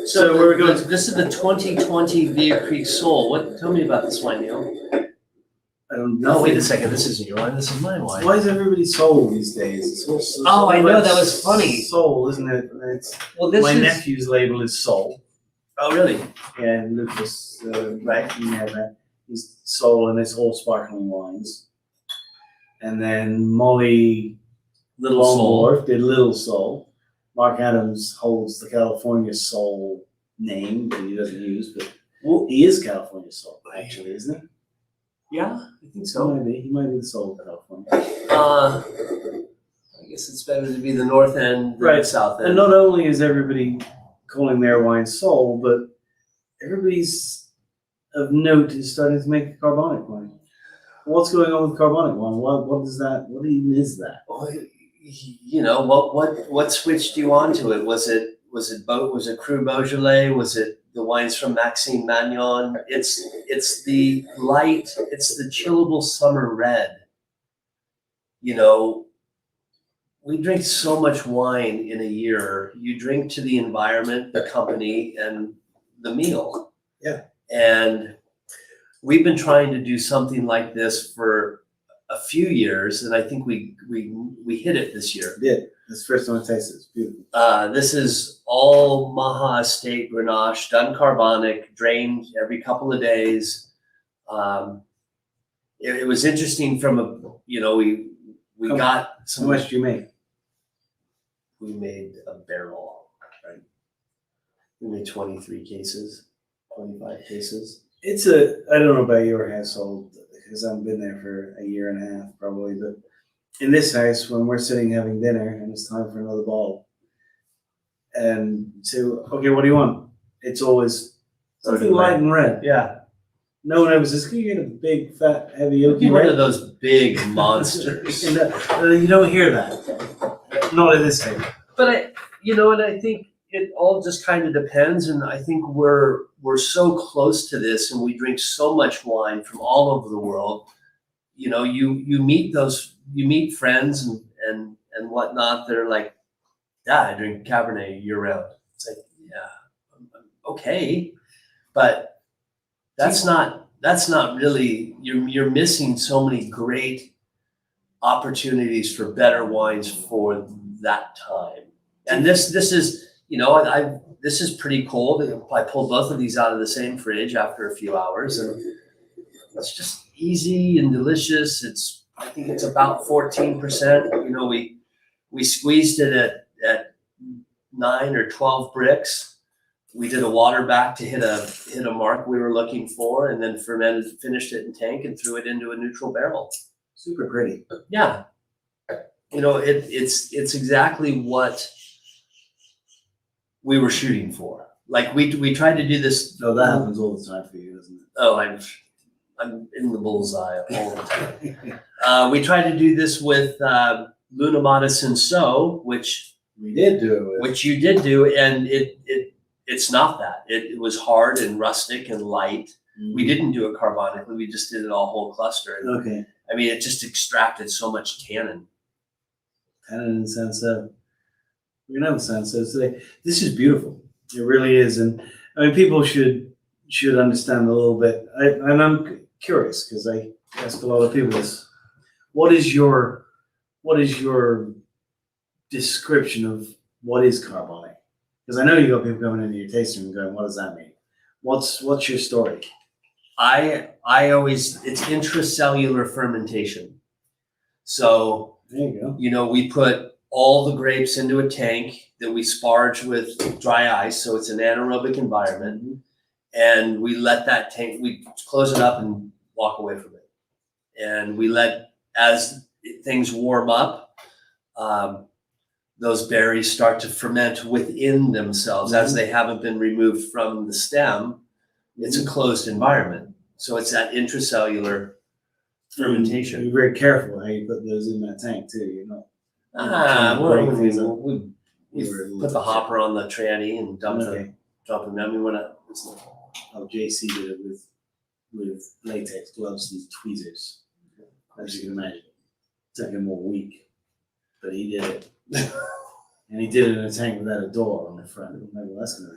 So we're going. This is the 2020 Via Creek Soul. Tell me about this wine, Neil. I don't know. No, wait a second. This isn't your wine. This is my wine. Why is everybody soul these days? It's I know, that was funny. Soul, isn't it? My nephew's label is Soul. Oh, really? Yeah, Lucas, right. He's Soul, and it's all sparkling wines. And then Molly Little Soul did Little Soul. Mark Adams holds the California Soul name that he doesn't use, but he is California Soul, actually, isn't he? Yeah, I think so. He might be the Soul of California. I guess it's better to be the north end than the south end. And not only is everybody calling their wine Soul, but everybody's of note is starting to make carbonic wine. What's going on with carbonic wine? What is that? What even is that? What switched you onto it? Was it Cru Beaujolais? Was it the wines from Maxime Magnon? It's the light. It's the chillable summer red. We drink so much wine in a year. You drink to the environment, the company, and the meal. Yeah. And we've been trying to do something like this for a few years, and I think we hit it this year. We did. This first time I tasted it. It's beautiful. This is all MAHA estate Grenache, done carbonic, drained every couple of days. It was interesting we got some. How much do you make? We made a barrel, right? We made 23 cases, 25 cases. I don't know about your household, because I haven't been there for a year and a half probably, but in this house, when we're sitting having dinner and it's time for another bottle, and say, okay, what do you want? it's always something Rosé light and red. Yeah. No one ever says, "Can you get a big, fat, heavy It'd be oaky one red?" of those big monsters. You don't hear that. Not at this table. But and I think it all just kind of depends. And I think we're so close to this, and we drink so much wine from all over the world. You meet friends and whatnot. They're like, yeah, I drink Cabernet year round. It's like, yeah, okay, but that's not really. You're missing so many great opportunities for better wines for that time. And this is this is pretty cold. I pulled both of these out of the same fridge after a few hours, and it's just easy and delicious. I think it's about 14%. We squeezed it at 9 or 12 bricks. We did a water back to hit a mark we were looking for, and then finished it in tank and threw it into a neutral barrel. Super pretty. Yeah. It's exactly what we were shooting for. Like we tried to do this. No, that happens all the time for you, doesn't it? Oh, I'm in the bullseye all the time. We tried to do this with Lunamata Cinsaut, which we did do it with. Which you did do, and it's not that. It was hard and rustic and light. Mm-hmm. We didn't do it carbonically. We just did it all whole cluster. And, okay. I mean, it just extracted so much tannin. Tannin and Cinsaut. We're gonna have a Cinsaut today. This is beautiful. It really is, and I mean, people should understand a little bit. And I'm curious because I ask a lot of people this. What is your description of what is carbonic? Because I know you got people coming into your tasting room going, "What does that mean?" What's your story? It's intracellular fermentation. So there you go. We put all the grapes into a tank that we sparge with dry ice, so it's an anaerobic environment, and we let that tank. We close it up and walk away from it, and we let as things warm up. Those berries start to ferment within themselves as they haven't been removed from the stem. It's a closed environment. So it's that intracellular fermentation. You're very careful how you put those in that tank too. You're not. We put the hopper on the tranny and dump them. I mean, JC did it with latex gloves and tweezers. As you can imagine. It took him a week, but he did it. And he did it in a tank without a door on the front. Maybe that's gonna.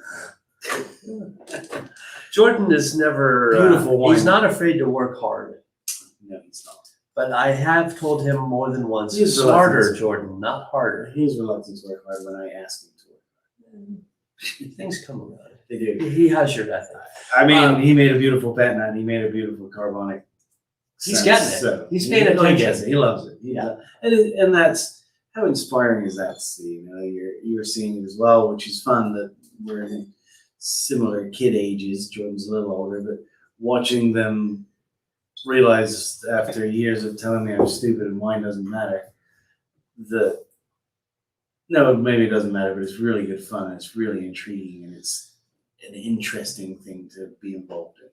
Jordan is never beautiful wine. He's not afraid to work hard. No, he's not. But I have told him more than once. He's smarter, Jordan, not harder. He's reluctant to work hard when I ask him to work hard. Things come around. They do. He has your method. I mean, he made a beautiful pet nut. He made a beautiful carbonic. He's getting it. So he's paying attention. He gets it. He loves it. Yeah. And that's how inspiring is that to see? You're seeing it as well, which is fun that we're in similar kid ages. Jordan's a little older, but watching them realize after years of telling me I'm stupid and wine doesn't matter, maybe it doesn't matter, but it's really good fun. It's really intriguing, and it's an interesting thing to be involved in.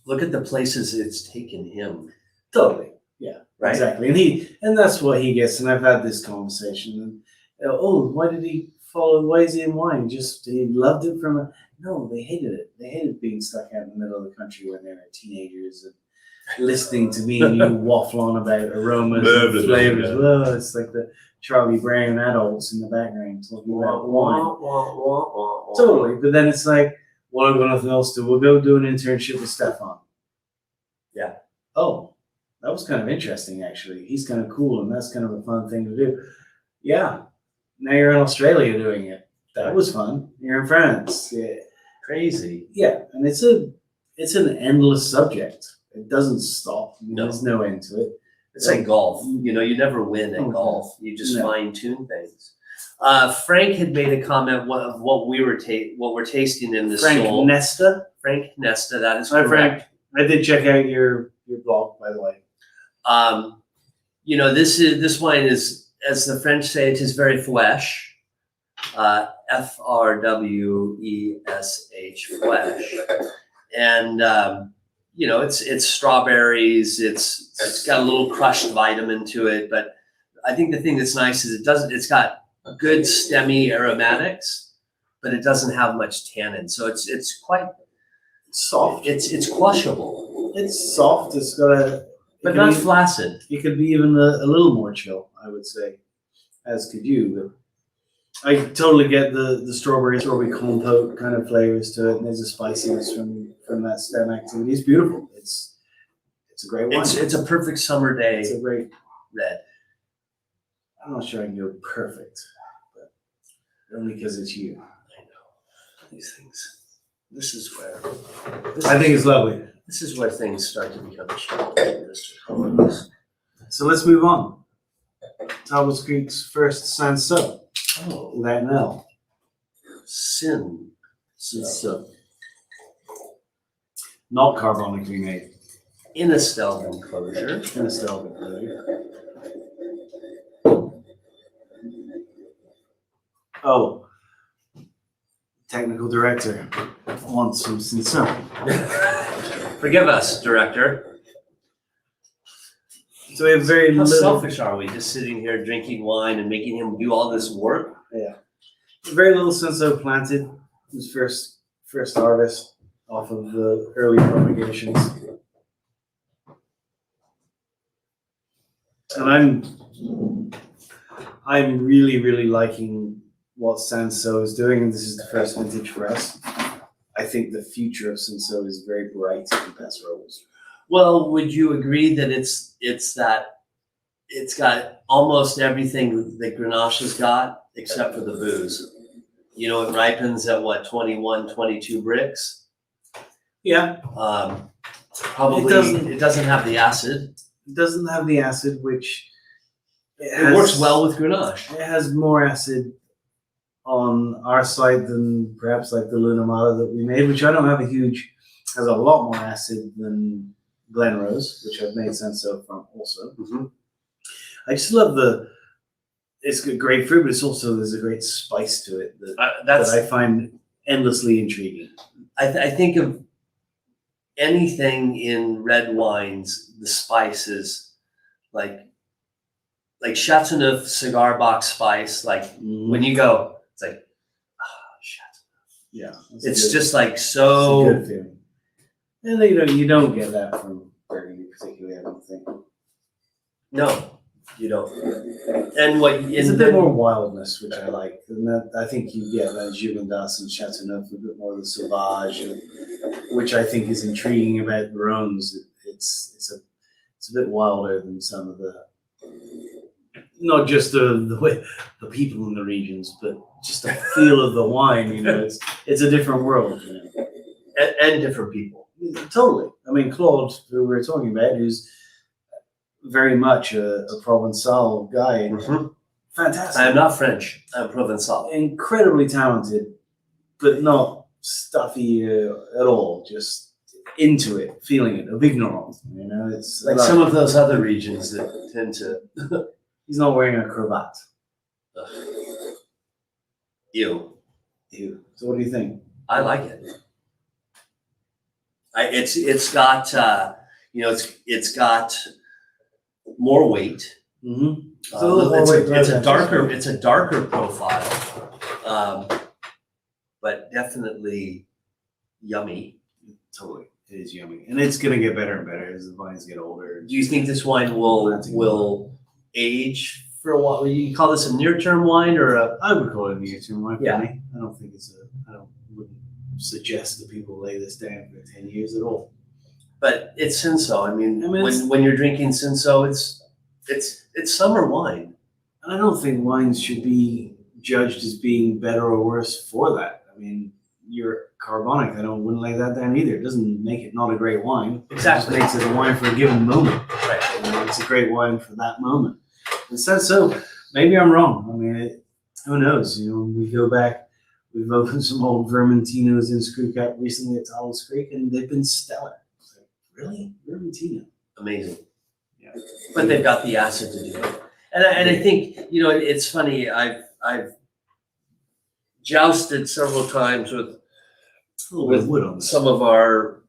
Look at the places it's taken him. Totally. Yeah. Right. Exactly. And that's what he gets. And I've had this conversation. And why did he follow? Why is he in wine? Just he loved it no, they hated it. They hated being stuck out in the middle of the country when they were teenagers and listening to me and you waffle on about aromas and flavors. Well, it's like the Charlie Brown adults in the background talking about wine. Totally. But then it's like, what have we got nothing else to do? We'll go do an internship with Stefan. Yeah. Oh, that was kind of interesting, actually. He's kind of cool, and that's kind of a fun thing to do. Yeah. Now you're in Australia doing it. That was fun. You're in France. Yeah. Crazy. Yeah. And it's an endless subject. It doesn't stop. No. There's no end to it. It's like golf. You never win at golf. You just fine tune things. Frank had made a comment of what we're tasting in this soul. Frank Nesta, that is correct. Frank. I did check out your blog, by the way. This wine is, as the French say, it is very flesh. FRWESH, flesh. And, it's strawberries, it's got a little crushed vitamin to it, but I think the thing that's nice is it's got good stemmy aromatics, but it doesn't have much tannin. So it's quite soft. It's quashable. It's soft. It's got but not flaccid. It could be even a little more chill, I would say, as could you. But I totally get the strawberry compote kind of flavors to it, and there's a spiciness from that stem activity. It's beautiful. It's a great wine. It's a perfect summer day. It's a great red. I'm not sure I can go perfect, but only because it's you. I know these things. This is where I think it's lovely. This is where things start to become chill. So let's move on. Tablas Creek's first Cinsaut. Oh, Without an L. Cinsaut. Not carbonically made. In a stealth enclosure. In a stealth enclosure. Oh. Technical director wants some Cinsaut. Forgive us, director. So we have very How little. selfish are we, just sitting here drinking wine and making him do all this work? Yeah. Very little Cinsaut planted. His first harvest off of the early propagations. And I'm really, really liking what Cinsaut is doing, and this is the first vintage for us. I think the future of Cinsaut is very bright in Paso Robles. Well, would you agree that it's got almost everything that Grenache has got, except for the booze? It ripens at what, 21, 22 bricks? Yeah. Probably it doesn't have the acid. It doesn't have the acid, which It works well with Grenache. It has more acid on our side than perhaps like the Lunamata that we made, which I don't have has a lot more acid than Glenrose, which I've made Cinsaut from also. Mm-hmm. I just love it's got grapefruit, but there's a great spice to it that I find endlessly intriguing. I think of anything in red wines, the spices, like Chateauneuf cigar box spice, when you go, it's like, Chateauneuf. Yeah. It's just like so. It's a good feeling. And you don't get that from Burgundy particularly, I don't think. No, you don't. And it's a bit more wildness, which I like. And that I think you get that Gigondas and Chateauneuf, a bit more of the sauvage, which I think is intriguing about the Rhones. It's a bit wilder than some of the, not just the way the people in the regions, but just the feel of the wine. It's a different world, and different people. Totally. I mean, Claude, who we were talking about, who's very much a Provençal guy. Mm-hmm. Fantastic. I am not French. I'm Provençal. Incredibly talented, but not stuffy at all. Just into it, feeling it, a vigneron. It's like some of those other regions that tend to. He's not wearing a cravat. Ew. So what do you think? I like it. It's got it's got more weight. Mm-hmm. It's a darker profile, but definitely yummy. Totally, it is yummy, and it's gonna get better and better as the vines get older. Do you think this wine will age for a while? You call this a near-term wine or a? I would call it a near-term wine. Yeah. For me. I don't think wouldn't suggest that people lay this down for 10 years at all. But it's Cinsaut. I mean when you're drinking Cinsaut, it's summer wine. And I don't think wines should be judged as being better or worse for that. I mean, you're carbonic. Wouldn't lay that down either. It doesn't make it not a great wine. Exactly. It just makes it a wine for a given moment. Right. It's a great wine for that moment. And so maybe I'm wrong. I mean, who knows? We go back. We've opened some old Vermentinos in Screwcap recently at Tablas Creek, and they've been stellar. Really? Vermentino? Amazing. Yeah. But they've got the acid to do it. And I think, it's funny, I've jousted several times with A little bit of wood on this. some of our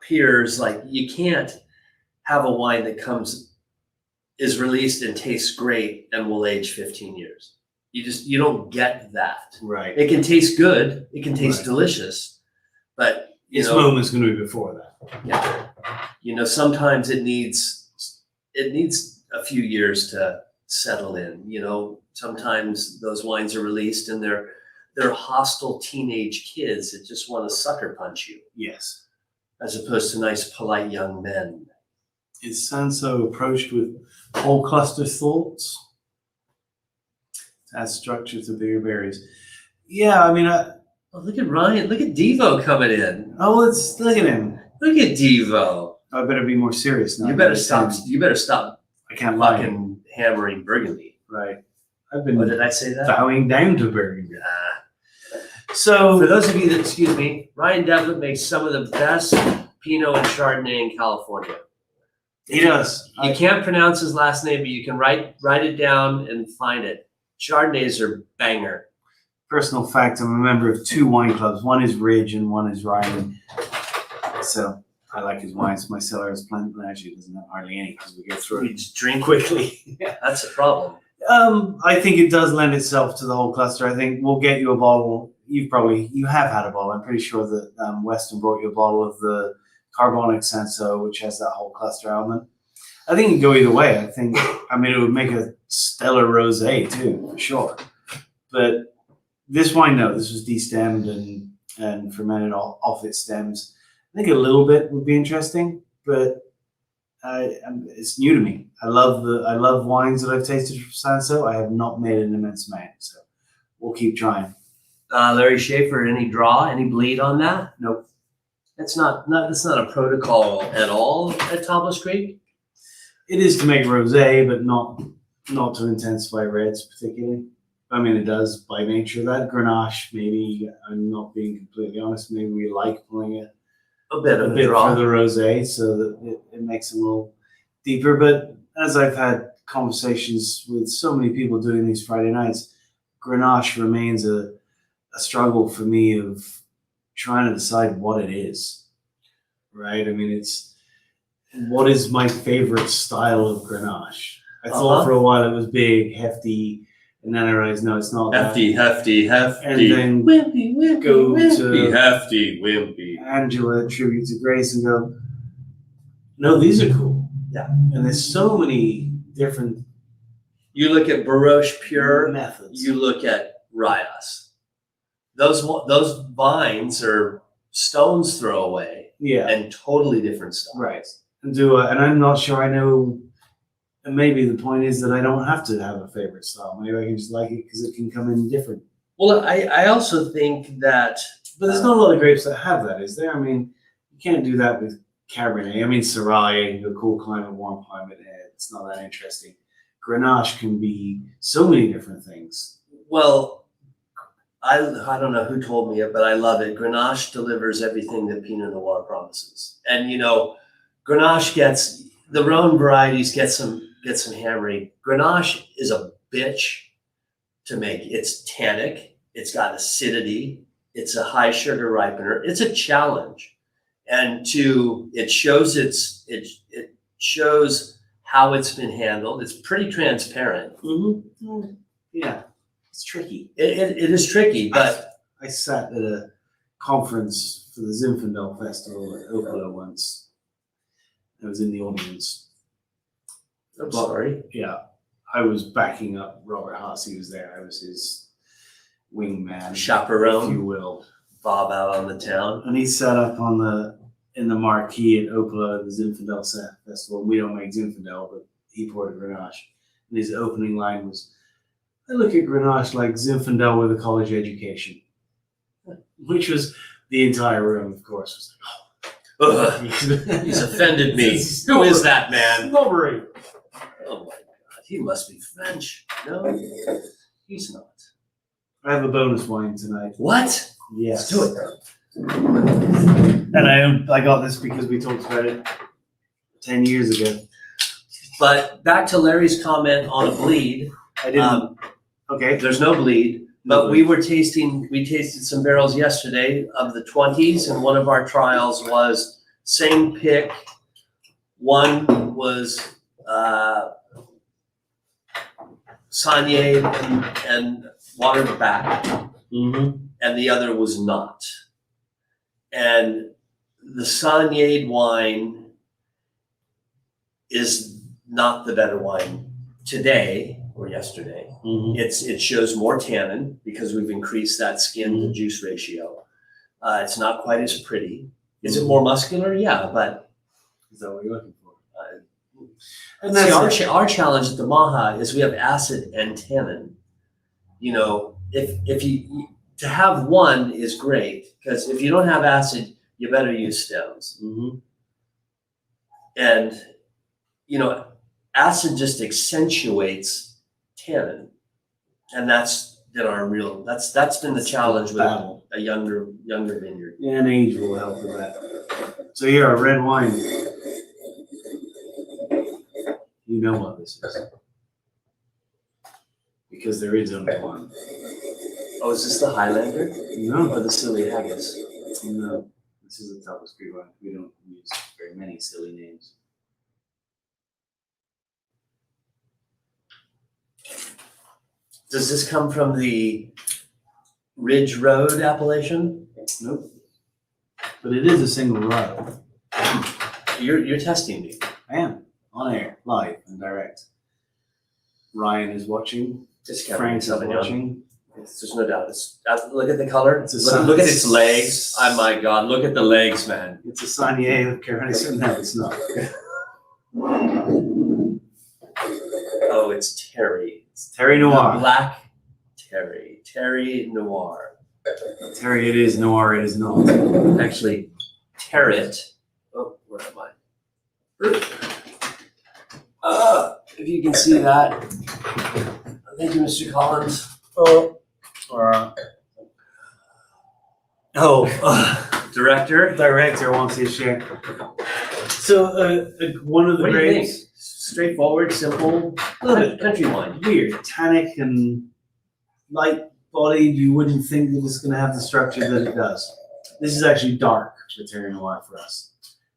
peers. Like, you can't have a wine that is released and tastes great and will age 15 years. You don't get that. Right. It can taste good. It can taste Right. delicious, but This moment's going to be before that. yeah, sometimes it needs a few years to settle in. Sometimes those wines are released and they're hostile teenage kids that just want to sucker punch you, Yes. as opposed to nice, polite young men. Is Cinsaut approached with whole cluster thoughts? To add structure to bigger berries. Yeah, I mean, Oh, look at Ryan. Look at Devo coming in. let's look at him. Look at Devo. I better be more serious now. You better stop I can't lie. fucking hammering Burgundy. Right. I've been What did I say that? bowing down to Burgundy. Nah. So For those of you that, excuse me, Ryan Devlin makes some of the best Pinot and Chardonnay in California. he does. You can't pronounce his last name, but you can write it down and find it. Chardonnays are banger. Personal fact, I'm a member of 2 wine clubs. One is Ridge and one is Ryan. So I like his wines. My cellar is plenty. Actually, it doesn't have hardly any because we go through We it just drink. quickly. That's a problem. I think it does lend itself to the whole cluster. I think we'll get you a bottle. You have had a bottle. I'm pretty sure that Weston brought you a bottle of the carbonic Cinsaut, which has that whole cluster element. I think it can go either way. It would make a stellar rosé too, for sure. But this wine, no, this was destemmed and fermented off its stems. I think a little bit would be interesting, but it's new to me. I love wines that I've tasted from Cinsaut. I have not made an immense amount, so we'll keep trying. Larry Schaefer, any bleed on that? Nope. That's not a protocol at all at Tablas Creek. It is to make rosé, but not to intensify reds particularly. I mean, it does by nature that Grenache. Maybe I'm not being completely honest. Maybe we like pulling it A bit for the rosé, so that it makes it a little deeper. But as I've had conversations with so many people doing these Friday nights, Grenache remains a struggle for me of trying to decide what it is. Right? I mean, what is my favorite style of Grenache? I thought for a while it was big, hefty, and then I realized no, it's not hefty. And then wimpy, go to hefty, wimpy. Angela, tribute to Grace, and go, no, these are cool. Yeah. And there's so many different You look at Baroche Pure. methods. You look at Rayas. Those vines are stone's throw away Yeah. and totally different stuff. Right. And I'm not sure I know. And maybe the point is that I don't have to have a favorite style. Maybe I can just like it because it can come in different. Well, I also think that, But there's not a lot of grapes that have that, is there? I mean, you can't do that with Cabernet. I mean, Syrah, a cool climate, warm climate, it's not that interesting. Grenache can be so many different things. well, I don't know who told me it, but I love it. Grenache delivers everything that Pinot Noir promises. And, Grenache the Rhone varieties get some hammering. Grenache is a bitch to make. It's tannic. It's got acidity. It's a high sugar ripener. It's a challenge. And it shows how it's been handled. It's pretty transparent. Mm-hmm. Yeah, it's tricky. It is tricky, but I sat at a conference for the Zinfandel Festival at Opala once. I was in the audience. I'm sorry. Yeah, I was backing up Robert Haas. He was there. I was his wingman, Chaperone, if you will. Bob out on the town. And he sat up in the marquee at Opala at the Zinfandel Festival. We don't make Zinfandel, but he poured a Grenache. And his opening line was, I look at Grenache like Zinfandel with a college education. Which was the entire room, of course, was like, Ugh, he's offended me. Who is that man? Snobbery. Oh my God, he must be French. No, he's not. I have a bonus wine tonight. What? Yes. Let's do it. And I got this because we talked about it 10 years ago. But back to Larry's comment on a bleed. I didn't. Okay. There's no bleed. But we tasted some barrels yesterday of the 20s, and one of our trials was same pick. One was Saunier and watered back, and the other was not. And the Saunier wine is not the better wine today or yesterday. It shows more tannin because we've increased that skin to juice ratio. It's not quite as pretty. Is it more muscular? Yeah, but Is that what you're looking for? and see, our challenge at the MAHA is we have acid and tannin. You know, if you to have one is great, because if you don't have acid, you better use stems. And you know, acid just accentuates tannin, and that's been our real. That's been the challenge with a younger vineyard. Yeah, and age will help with that. So here, a red wine. You know what this is, because there is only one. Oh, is this the Highlander? No, Or the Silly Haggis? no. This is a Tablas Creek wine. We don't use very many silly names. Does this come from the Ridge Road appellation? Nope. But it is a single varietal. You're testing me. I am on air, live and direct. Ryan is watching. Frank is watching. There's no doubt. Look at the color. Look at its legs. Oh my God! Look at the legs, man. It's a Saunier of Grenache. No, it's not. Oh, it's Terry. It's Terry Noir. Black Terry. Terry Noir. Terry, it is. Noir, it is not. Actually, Clairette. Oh, where am I? If you can see that. Thank you, Mr. Collins. Director wants his share. So one of the What do you grapes, think? Straightforward, simple, country wine. weird, tannic and light-bodied. You wouldn't think that it's going to have the structure that it does. This is actually dark for Terry Noir for us.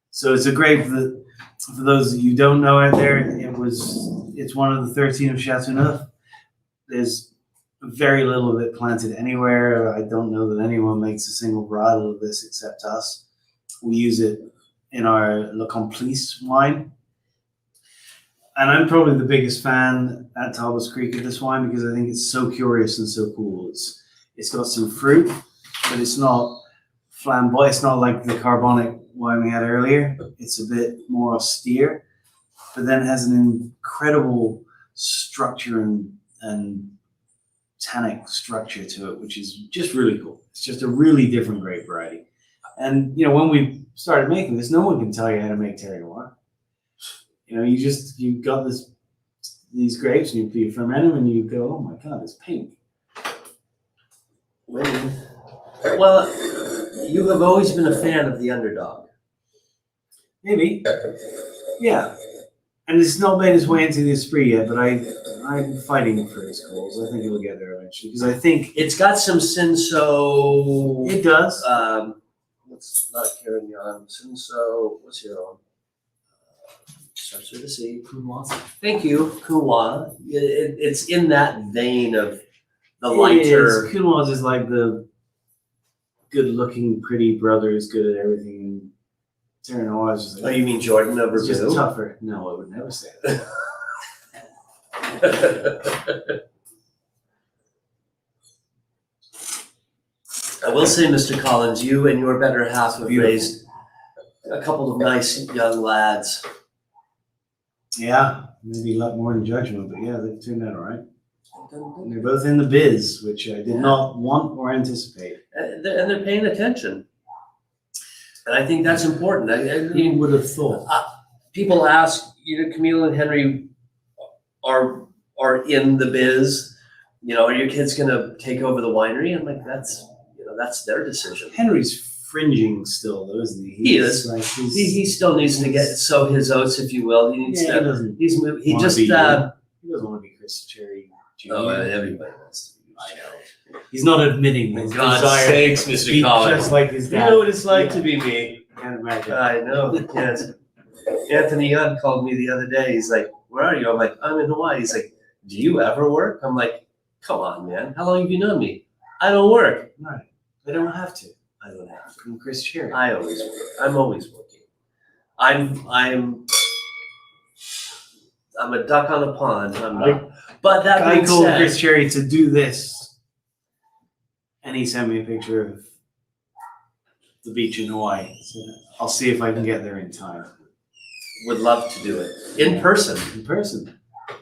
So it's a grape that, for those of you who don't know out there, it's one of the 13 of Chateauneuf. There's very little of it planted anywhere. I don't know that anyone makes a single varietal of this except us. We use it in our Le Complice wine. And I'm probably the biggest fan at Tablas Creek of this wine because I think it's so curious and so cool. It's got some fruit, but it's not flamboyant. It's not like the carbonic wine we had earlier. It's a bit more austere, but then it has an incredible structure and tannic structure to it, which is just really cool. It's just a really different grape variety. And you know, when we started making this, no one can tell you how to make Terry Noir. You know, you got these grapes and you ferment them and you go, oh my God, it's pink. Well, you have always been a fan of the underdog. Maybe. Yeah. And it's not made its way into the Esprit yet, but I'm fighting for its goals. I think it'll get there eventually because I think it's got some Cinsaut. It does. What's not Carignan? Cinsaut. What's your own? Starts with a C. Thank you, Couloir. It's in that vein of the lighter. Couloir is like the good-looking, pretty brother who's good at everything. And Terry Noir is just like, oh, you mean Jordan over it's just tougher. No, I would never say that. I will say, Mr. Collins, you and your better half have raised a couple of nice young lads. Yeah, maybe a lot more in judgment, but yeah, they've turned out all right. And they're both in the biz, which I did not want or anticipate. And they're paying attention. And I think that's important. Who would have thought? People ask, Camille and Henry are in the biz. Are your kids going to take over the winery? I'm like, that's their decision. Henry's fringing still, though, isn't he? He is. Like, he still needs to sow his oats, if you will. He needs to. He doesn't want to be he doesn't want to be Cris Cherry Jr. Oh, everybody wants to be. I know. He's not admitting For his God's desire sakes, to Mr. be Collins. just like his You dad. know what it's like Yeah. to be me. Can't imagine. I know, yes. Anthony Young called me the other day. He's like, where are you? I'm like, I'm in Hawaii. He's like, do you ever work? I'm like, come on, man. How long have you known me? I don't work. Right. I don't have to. I don't have to. I'm Cris Cherry. I always work. I'm always working. I'm a duck on a pond. I'm not. But that I being called said, Cris Cherry to do this, and he sent me a picture of the beach in Hawaii. So I'll see if I can get there in time. would love to do it in person. In person. I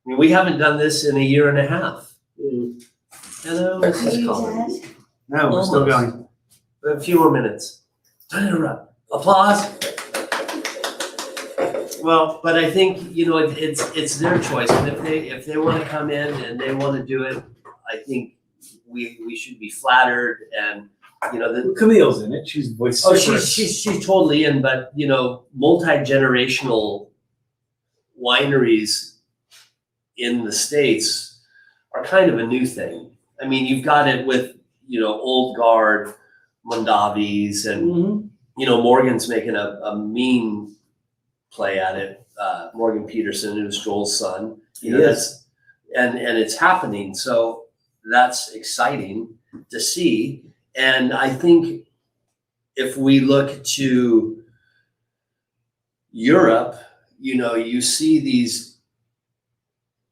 mean, we haven't done this in a year and a half. Hello, Mrs. Collins. No, we're still Almost. going. A few more minutes. Don't interrupt. Applause. Well, But I think, you know, it's their choice, and if they want to come in and they want to do it, I think we should be flattered, and you know Camille's in it. She's voice. oh she's totally in, but you know, multi-generational wineries in the States are kind of a new thing. I mean, you've got it with, you know, old guard Mondavis, and Mhm. you know, Morgan's making a mean play at it. Morgan Peterson, who's Joel's son, you know, Yes. and it's happening. So that's exciting to see. And I think if we look to Europe, you know, you see these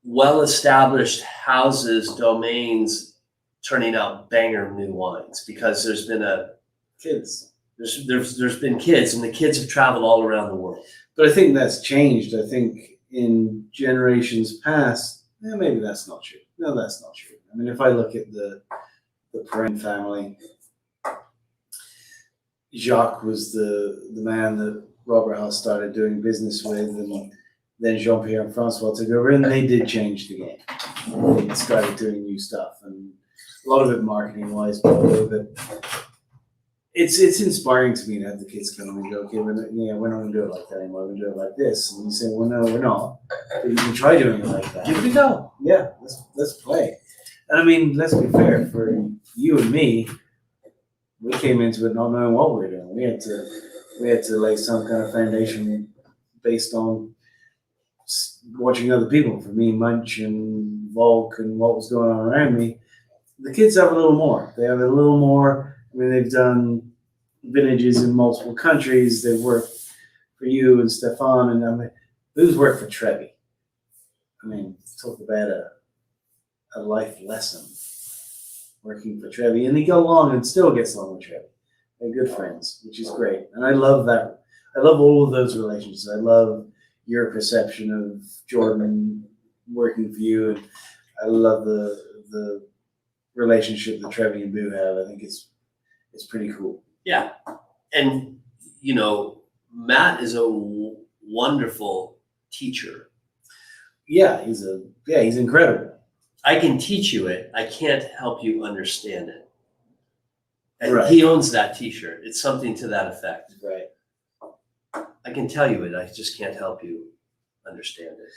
well-established houses, domains turning out banger new wines because there's been Kids. there's been kids, and the kids have traveled all around the world. But I think that's changed. I think in generations past, maybe that's not true. No, that's not true. I mean, if I look at the Perrin family, Jacques was the man that Robert House started doing business with, and then Jean-Pierre and Francois took over, and they did change the game. They started doing new stuff, and a lot of it marketing-wise, but a little bit. It's inspiring to me to have the kids come and go, okay, we're not going to do it like that anymore. We're going to do it like this. And you say, well, no, we're not. But you can try doing it like that. Give it a go. Yeah, let's play. And I mean, let's be fair. For you and me, we came into it not knowing what we were doing. We had to lay some kind of foundation based on watching other people. For me, Munch and Volk and what was going on around me. The kids have a little more. They have a little more. I mean, they've done vintages in multiple countries. They've worked for you and Stefan, and I mean, who's worked for Trevi? I mean, talk about a life lesson working for Trevi, and they go along and still gets along with Trevi. They're good friends, which is great, and I love that. I love all of those relationships. I love your perception of Jordan working for you, and I love the relationship that Trevi and Boo have. I think it's pretty cool. Yeah. And, you know, Matt is a wonderful teacher. Yeah, he's incredible. I can teach you it. I can't help you understand it. And Right. he owns that t-shirt. It's something to that effect. Right. I can tell you it. I just can't help you understand it.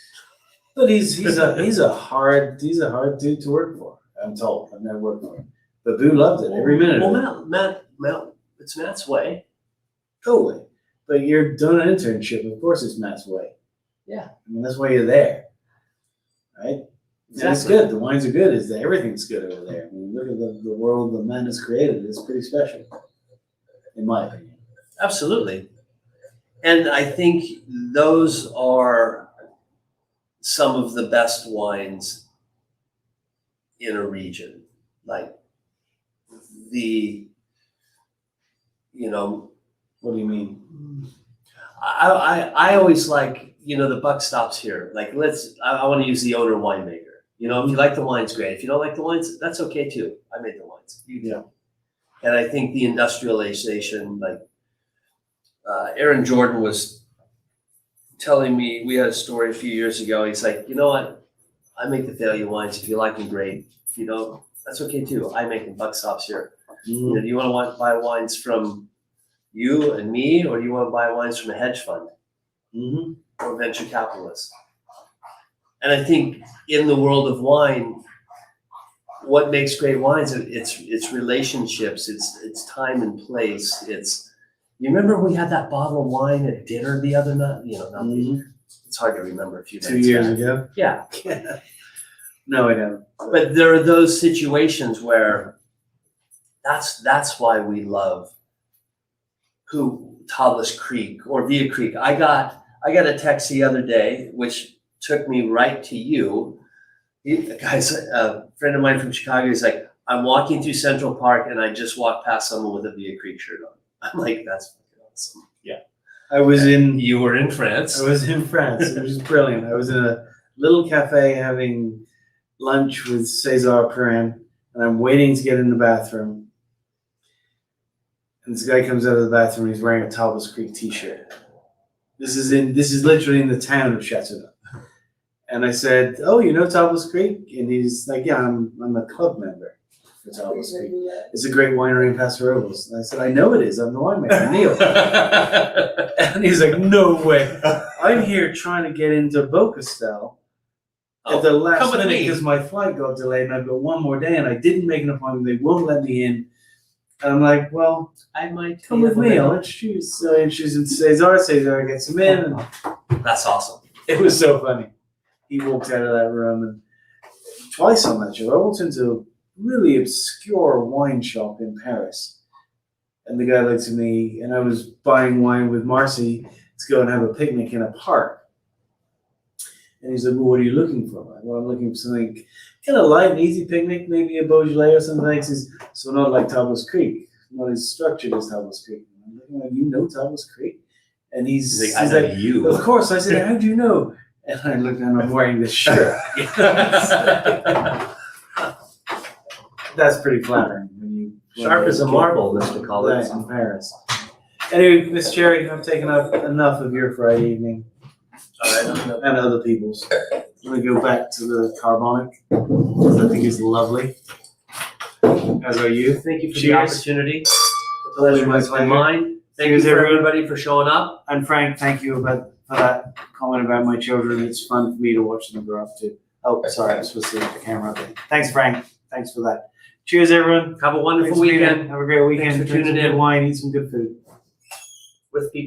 But he's a hard dude to work for. I'm told. I've never worked for him. But Boo loved it every minute. Well, of it. Matt, it's Matt's way. Totally. But you're doing an internship. Of course, it's Matt's way. Yeah. I mean, that's why you're there, right? And it's Exactly. good. The wines are good. Everything's good over there. I mean, look at the world that man has created. It's pretty special, in my opinion. Absolutely. And I think those are some of the best wines in a region. Like you know, What do you mean? I always like, you know, the buck stops here. Like I want to use the owner winemaker. You know, if you like the wines, great. If you don't like the wines, that's okay too. I made the wines. Yeah. And I think the industrialization, like Aaron Jordan was telling me, we had a story a few years ago. He's like, you know what? I make the failure wines. If you like them, great. If you don't, that's okay too. I make them. Buck stops here. You know, do you want to buy wines from you and me, or do you want to buy wines from a hedge fund or venture capitalist? And I think in the world of wine, what makes great wines? It's relationships. It's time and place. You remember we had that bottle of wine at dinner the other night. It's hard to remember a few 2 years ago. Yeah. No, I don't. But there are those situations where that's why we love Tablas Creek or Via Creek. I got a text the other day, which took me right to you. A friend of mine from Chicago is like, I'm walking through Central Park and I just walked past someone with a Via Creek shirt on. I'm like, that's fucking awesome. Yeah. You were in France. I was in France. It was brilliant. I was in a little cafe having lunch with César Perrin, and I'm waiting to get in the bathroom. And this guy comes out of the bathroom. He's wearing a Tablas Creek T-shirt. This is literally in the town of Châteauneuf. And I said, "Oh, you know Tablas Creek?" And he's like, "Yeah, I'm a club member for Tablas Creek. It's a great winery in Paso Robles." And I said, "I know it is. I'm the winemaker, Neil." And he's like, "No way! I'm here trying to get into Beaucastel at the last minute because my flight got delayed, and I've got one more day, and I didn't make an appointment. They won't let me in." And I'm like, "Well, I might come with me. I'll introduce." So I introduce him to César. César gets him in. And that's awesome. It was so funny. He walked out of that room, and twice on that show, I walked into a really obscure wine shop in Paris. And the guy looked at me, and I was buying wine with Marcy to go and have a picnic in a park. And he's like, "Well, what are you looking for?" I'm like, "Well, I'm looking for something kind of light and easy picnic, maybe a Beaujolais or something like this." So not like Tablas Creek, not as structured as Tablas Creek. I'm looking like, "You know Tablas Creek?" And he's like, "I know you." Of course. I said, "How do you know?" And I looked and I'm wearing this shirt. That's pretty flattering. When you sharp as a marble, Mr. Collins. In Paris. Anyway, Miss Cherry, I've taken up enough of your Friday evening. All right, and other people's. I'm going to go back to the carbonic, because I think it's lovely. As are you. Thank you for Cheers. the opportunity. The pleasure was mine. Thank you for everybody for showing up. And Frank, thank you for that comment about my children. It's fun for me to watch them grow up too. Oh, sorry, I was supposed to look at the camera. Thanks, Frank. Thanks for that. Cheers, everyone. Have a wonderful weekend. Have a great weekend. Thanks for tuning in. Wine, eat some good food. With people.